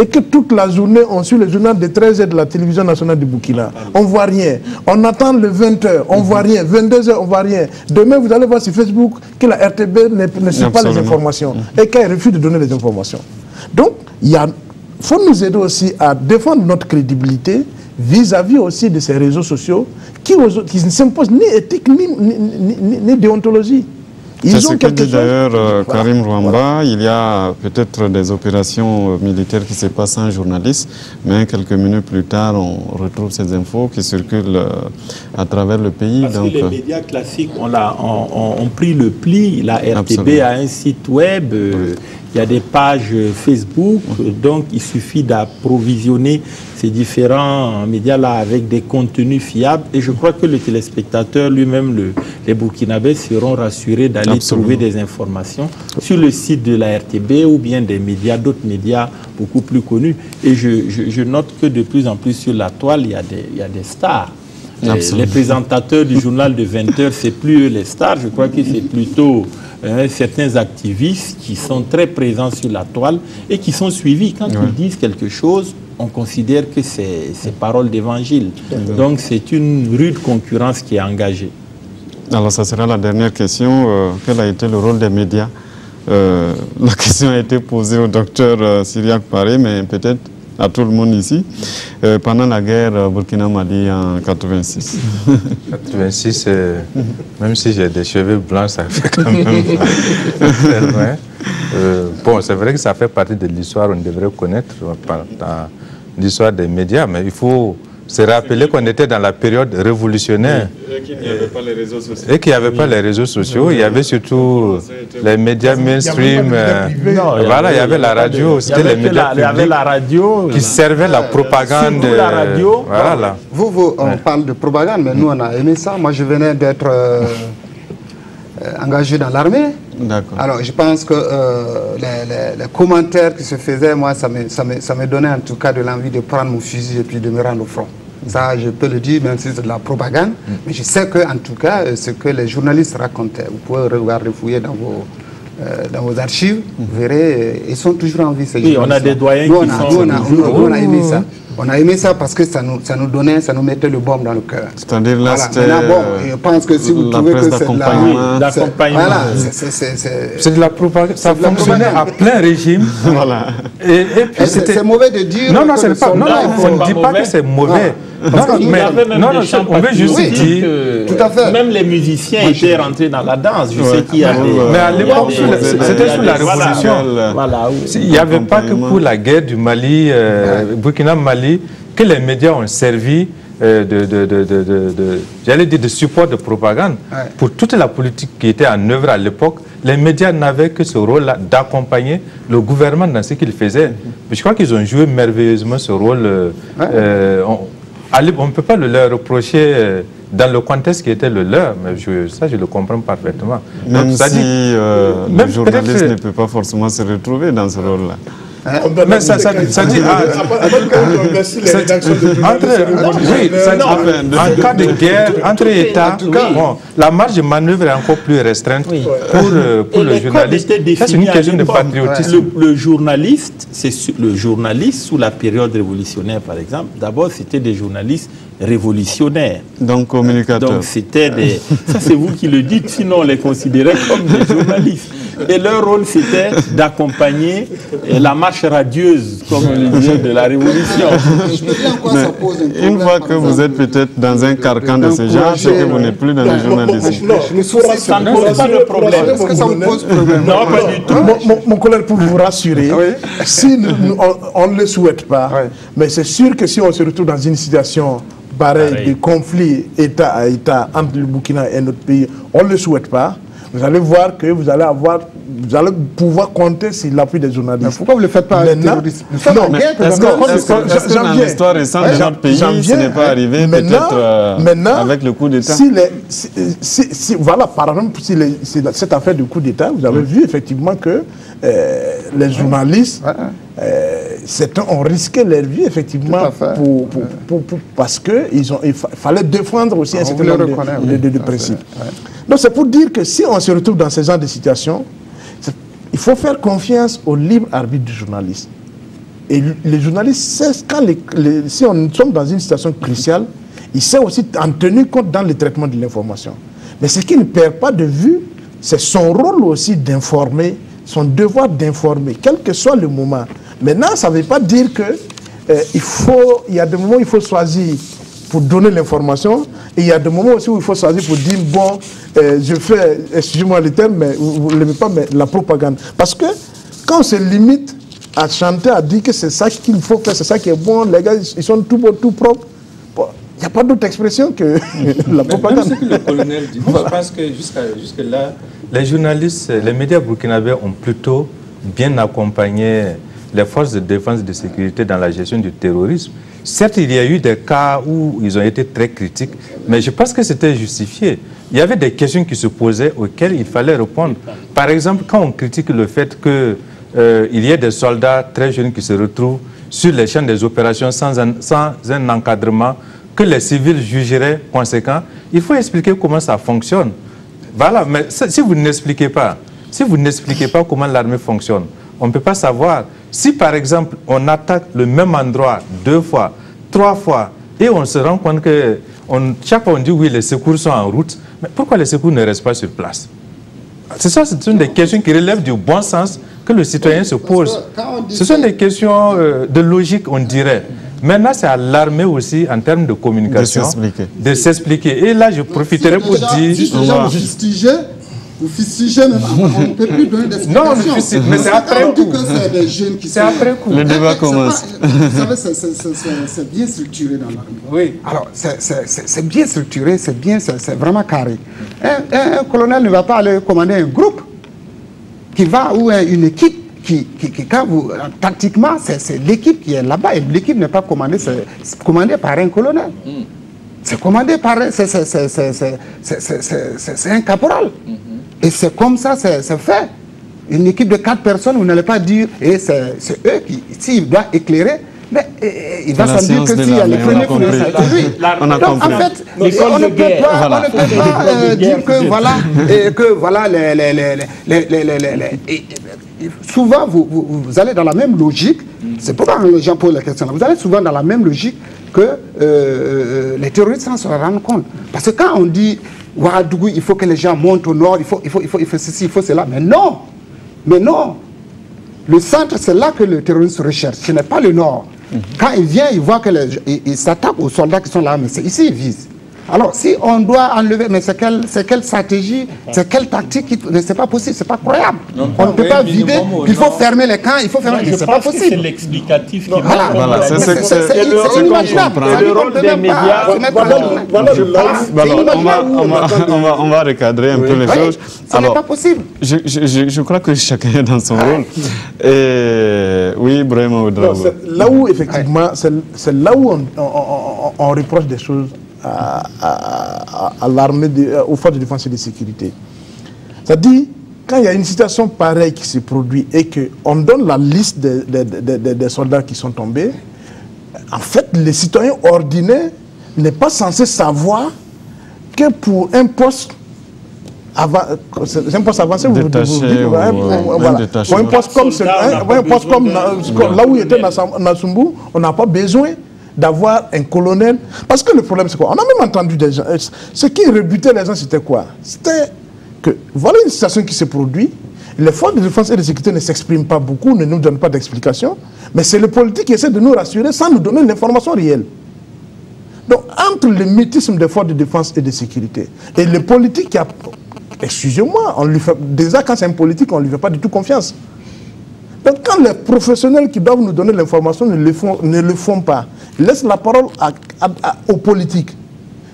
et que toute la journée on suit le journal de 13h de la télévision nationale du Burkina, on ne voit rien. On attend le 20h, on ne voit rien. 22h, on ne voit rien. Demain, vous allez voir sur Facebook que la RTB ne suit pas les informations et qu'elle refuse de donner les informations. Donc, il faut nous aider aussi à défendre notre crédibilité vis-à-vis aussi de ces réseaux sociaux qui ne s'imposent ni éthique ni déontologie. C'est ce que dit d'ailleurs Karim Rwamba. Il y a peut-être des opérations militaires qui se passent sans journaliste, mais quelques minutes plus tard, on retrouve ces infos qui circulent à travers le pays. Parce que les médias classiques ont pris le pli. La RTB a un site web, il y a des pages Facebook, donc il suffit d'approvisionner ces différents médias-là avec des contenus fiables. Et je crois que le téléspectateur lui-même, les Burkinabés seront rassurés d'aller trouver des informations sur le site de la RTB ou bien des médias, d'autres médias beaucoup plus connus. Et je note que de plus en plus sur la toile, il y a des stars. Les présentateurs du journal de 20h, c'est plus eux les stars. Je crois que c'est plutôt certains activistes qui sont très présents sur la toile et qui sont suivis. Quand ils disent quelque chose, on considère que c'est parole d'évangile. Donc c'est une rude concurrence qui est engagée. Alors ça sera la dernière question. Quel a été le rôle des médias La question a été posée au docteur Cyriaque Paré, mais peut-être à tout le monde ici, pendant la guerre Burkina-Mali en 86. 86, même si j'ai des cheveux blancs, ça fait quand même très loin. Bon, c'est vrai que ça fait partie de l'histoire, on devrait connaître dans l'histoire des médias, mais il faut se rappeler qu'on était dans la période révolutionnaire. Et qu'il n'y avait pas les réseaux sociaux. Et qu'il n'y avait pas les réseaux sociaux, il y avait surtout les médias mainstream. Voilà, il y avait la radio, c'était les médias publics. Il y avait la radio qui servait la propagande. La radio. Voilà. Vous, on parle de propagande, mais nous, on a aimé ça. Moi, je venais d'être engagé dans l'armée. Alors, je pense que les commentaires qui se faisaient, moi, ça me donnait en tout cas de l'envie de prendre mon fusil et puis de me rendre au front. Ça, je peux le dire, même si c'est de la propagande. Mais je sais que, en tout cas, ce que les journalistes racontaient, vous pouvez regarder, fouiller dans vos archives, vous verrez, ils sont toujours en vie, ces journalistes. On a des doyens qui sont... Nous, on a aimé ça. On a aimé ça parce que ça nous donnait, ça nous mettait le baume dans le cœur. C'est-à-dire là, c'était je pense que si vous trouvez que c'est d'accompagnement. Voilà, c'est de la propagande. Ça fonctionnait à plein régime. Voilà. Et puis c'est mauvais de dire. Non, c'est pas. Non, on ne dit pas que c'est mauvais. On veut juste dire tout à fait. Même les musiciens étaient rentrés dans la danse. Je sais qu'il y avait. Mais à l'époque, c'était sous la Révolution. Il n'y avait pas que pour la guerre du Mali, Burkina-Mali, que les médias ont servi j'allais dire, de support de propagande. Pour toute la politique qui était en œuvre à l'époque, les médias n'avaient que ce rôle-là d'accompagner le gouvernement dans ce qu'il faisait. Mais je crois qu'ils ont joué merveilleusement ce rôle. On ne peut pas le leur reprocher dans le contexte qui était le leur, mais ça je le comprends parfaitement. Même si le journaliste ne peut pas forcément se retrouver dans ce rôle-là. Mais ça dit... En cas de guerre entre États, la marge de manœuvre est encore plus restreinte pour le journaliste. C'est une question de patriotisme. Le journaliste sous la période révolutionnaire, par exemple, d'abord c'était des journalistes révolutionnaires. Donc communicateurs. Donc c'était des... Ça c'est vous qui le dites, sinon on les considérait comme des journalistes. Et leur rôle, c'était d'accompagner la marche radieuse, comme on le disait, de la Révolution. Une fois que vous êtes peut-être dans un carcan de ce genre, c'est que vous n'êtes plus dans le journalisme. Ça ne pose pas de problème. Est-ce que ça vous pose problème? Non, pas du tout. Mon collègue, pour vous rassurer, si on ne le souhaite pas, mais c'est sûr que si on se retrouve dans une situation pareille de conflit État à État entre le Burkina et notre pays, on ne le souhaite pas. Vous allez voir que vous allez pouvoir compter sur l'appui des journalistes. Mais pourquoi vous ne le faites pas avec terrorisme? Non, mais est-ce que dans l'histoire récente de notre pays, ce n'est pas arrivé peut-être avec le coup d'État? Voilà, par exemple, si cette affaire du coup d'État, vous avez vu effectivement que les journalistes certains ont risqué leur vie effectivement parce qu'il fallait défendre aussi un certain nombre de principes. Donc c'est pour dire que si on se retrouve dans ce genre de situation, il faut faire confiance au libre arbitre du journaliste. Et les journalistes, si on sommes dans une situation cruciale, il sait aussi en tenir compte dans le traitement de l'information. Mais ce qu'il ne perd pas de vue, c'est son rôle aussi d'informer, son devoir d'informer, quel que soit le moment. Maintenant, ça ne veut pas dire que il y a des moments où il faut choisir pour donner l'information, et il y a des moments aussi où il faut choisir pour dire, bon, je fais, excusez-moi le terme, mais vous ne l'aimez pas, mais la propagande. Parce que quand on se limite à chanter, à dire que c'est ça qu'il faut faire, c'est ça qui est bon, les gars, ils sont tout beaux, tout propres, il n'y a pas d'autre expression que la propagande. Même ce que le colonel dit, je pense que jusque-là, les journalistes, les médias burkinabés ont plutôt bien accompagné les forces de défense et de sécurité dans la gestion du terrorisme. Certes, il y a eu des cas où ils ont été très critiques, mais je pense que c'était justifié. Il y avait des questions qui se posaient auxquelles il fallait répondre. Par exemple, quand on critique le fait qu'il y ait des soldats très jeunes qui se retrouvent sur les champs des opérations sans un encadrement que les civils jugeraient conséquent, il faut expliquer comment ça fonctionne. Voilà, mais si vous n'expliquez pas comment l'armée fonctionne, on ne peut pas savoir. Si par exemple on attaque le même endroit 2 fois, 3 fois, et on se rend compte que chaque fois on dit oui, les secours sont en route, mais pourquoi les secours ne restent pas sur place? Ce sont des questions qui relèvent du bon sens que le citoyen se pose. Ce sont des questions de logique, on dirait. Maintenant, c'est à l'armée aussi, en termes de communication, de s'expliquer. Et là, je profiterai pour dire... Vous fustigez, on ne peut plus donner d'explication. Non, mais c'est après coup. C'est des jeunes qui sont... après coup. Le débat commence. Vous savez, c'est bien structuré dans l'armée. Oui, alors c'est bien structuré, c'est vraiment carré. Un colonel ne va pas aller commander un groupe qui va, ou une équipe qui quand vous... Tactiquement, c'est l'équipe qui est là-bas et l'équipe n'est pas commandée, c'est commandé par un colonel. C'est commandé par... C'est un caporal. Et c'est comme ça, c'est fait. Une équipe de 4 personnes, vous n'allez pas dire, et c'est eux qui, s'ils doivent éclairer, mais il va sans dire que s'il y a les premiers coups de lui. Donc en fait, on ne peut pas dire que voilà, souvent vous allez dans la même logique, c'est pourquoi les gens posent la question, vous allez souvent dans la même logique que les terroristes s'en se rendent compte. Parce que quand on dit Ouagadougou, il faut que les gens montent au nord, il faut ceci, il faut cela. Mais non. Mais non. Le centre, c'est là que le terroriste recherche. Ce n'est pas le nord. Quand il vient, il voit que il s'attaque aux soldats qui sont là, mais c'est ici, il vise. Alors, si on doit enlever, mais c'est quelle stratégie, c'est quelle tactique, c'est pas possible, c'est pas croyable. On ne peut pas vider, il faut fermer les camps, il faut fermer, c'est pas possible. C'est l'explicatif qui Voilà, c'est inimaginable. Le rôle des médias, on va recadrer un peu les choses. Ce n'est pas possible. Je crois que chacun est dans son rôle. Et oui, vraiment. Là où, effectivement, c'est là où on reproche des choses à l'armée, aux forces de défense et de sécurité. C'est-à-dire, quand il y a une situation pareille qui se produit et qu'on donne la liste des soldats qui sont tombés, en fait, les citoyens ordinaires n'est pas censé savoir que pour un poste avancé, pour un poste comme là où il était Nassumbu, on n'a pas besoin d'avoir un colonel. Parce que le problème, c'est quoi? On a même entendu des gens. Ce qui rebutait les gens, c'était quoi? C'était que voilà une situation qui se produit. Les forces de défense et de sécurité ne s'expriment pas beaucoup, ne nous donnent pas d'explications. Mais c'est le politique qui essaie de nous rassurer sans nous donner l'information réelle. Donc, entre le mutisme des forces de défense et de sécurité et le politique qui a... Excusez-moi, déjà quand c'est un politique, on ne lui fait pas du tout confiance. Donc quand les professionnels qui doivent nous donner l'information ne le font pas, ils laissent la parole aux politiques.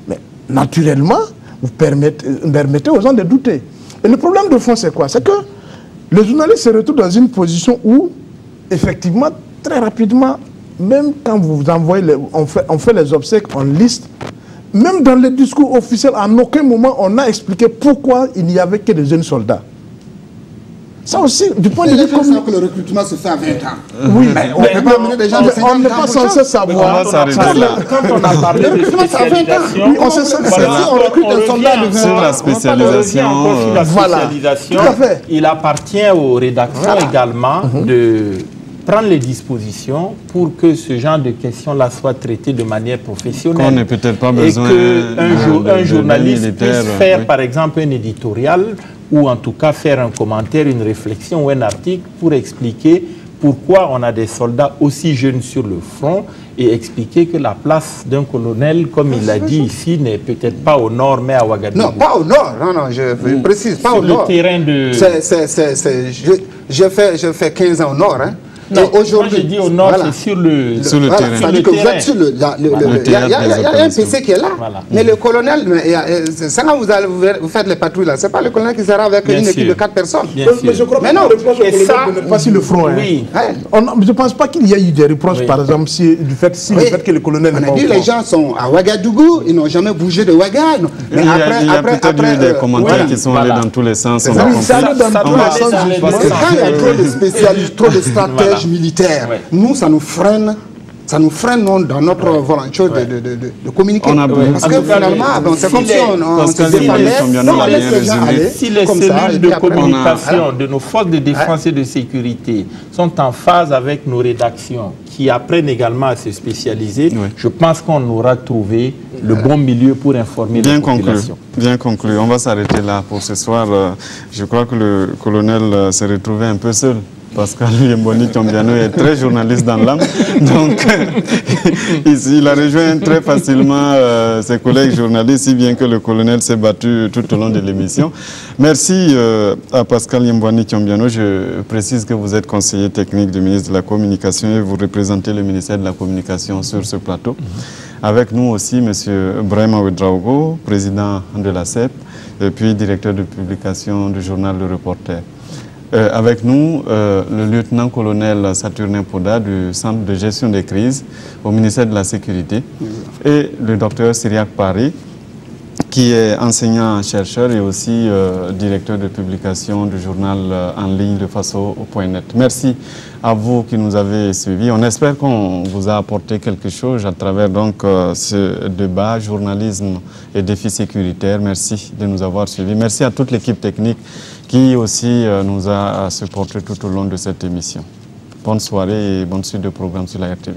Mais naturellement, vous permettez aux gens de douter. Et le problème de fond, c'est quoi? C'est que les journalistes se retrouvent dans une position où, effectivement, très rapidement, même quand vous envoyez, on fait les obsèques, on liste, même dans les discours officiels, en aucun moment on a expliqué pourquoi il n'y avait que des jeunes soldats. Ça aussi, du point de vue que le recrutement se fait à 20 ans. Oui, mais on n'est pas censé savoir. Quand on a parlé de spécialisation, on recrute un soldat de 20 ans. Sur la spécialisation, il appartient aux rédactions également de prendre les dispositions pour que ce genre de questions-là soit traité de manière professionnelle. On n'a peut-être pas besoin qu'un journaliste puisse faire, par exemple, un éditorial ou en tout cas faire un commentaire, une réflexion ou un article pour expliquer pourquoi on a des soldats aussi jeunes sur le front et expliquer que la place d'un colonel, comme il l'a dit ici, n'est peut-être pas au nord, mais à Ouagadougou. Non, pas au nord, non, je précise, pas au nord. Sur le terrain de... Je fais 15 ans au nord, hein. Non, moi j'ai dit au nord, voilà. C'est sur le terrain. Ça dit que vous êtes sur il y a un PC qui est là. Voilà. Mais le colonel, c'est quand vous faites les patrouilles là, c'est pas le colonel qui sera avec une équipe de 4 personnes. Mais je crois qu'on reproche au colonel de ne pas sur le front. Oui. Je ne pense pas qu'il y ait eu des reproches, par exemple, du fait que le colonel n'est pas au front. Les gens sont à Ouagadougou, ils n'ont jamais bougé de Ouaga. Il y a peut-être eu des commentaires qui sont allés dans tous les sens. Ça allait dans tous les sens. Parce que quand il y a trop de spécialistes, trop de stratèges militaires, nous, ça nous freine ça nous freine non, dans notre volonté de communiquer. Parce que finalement, c'est comme si on se laisse les gens aller. Si les cellules de communication de nos forces de défense et de sécurité sont en phase avec nos rédactions, qui apprennent également à se spécialiser, je pense qu'on aura trouvé le bon milieu pour informer la population. Bien conclu. On va s'arrêter là pour ce soir. Je crois que le colonel s'est retrouvé un peu seul. Pascal Yemboni Thiombiano est très journaliste dans l'âme, donc il a rejoint très facilement ses collègues journalistes, si bien que le colonel s'est battu tout au long de l'émission. Merci à Pascal Yemboni Thiombiano. Je précise que vous êtes conseiller technique du ministre de la Communication et vous représentez le ministère de la Communication sur ce plateau. Avec nous aussi, M. Brahima Ouedraogo, président de la CEP, et puis directeur de publication du journal Le Reporter. Avec nous, le lieutenant-colonel Saturnin Poda du Centre de gestion des crises au ministère de la Sécurité et le docteur Cyriac Paris, qui est enseignant-chercheur et aussi directeur de publication du journal en ligne de Faso.net. Merci à vous qui nous avez suivis. On espère qu'on vous a apporté quelque chose à travers donc, ce débat, journalisme et défis sécuritaires. Merci de nous avoir suivis. Merci à toute l'équipe technique qui aussi nous a supporté tout au long de cette émission. Bonne soirée et bonne suite de programme sur la RTV.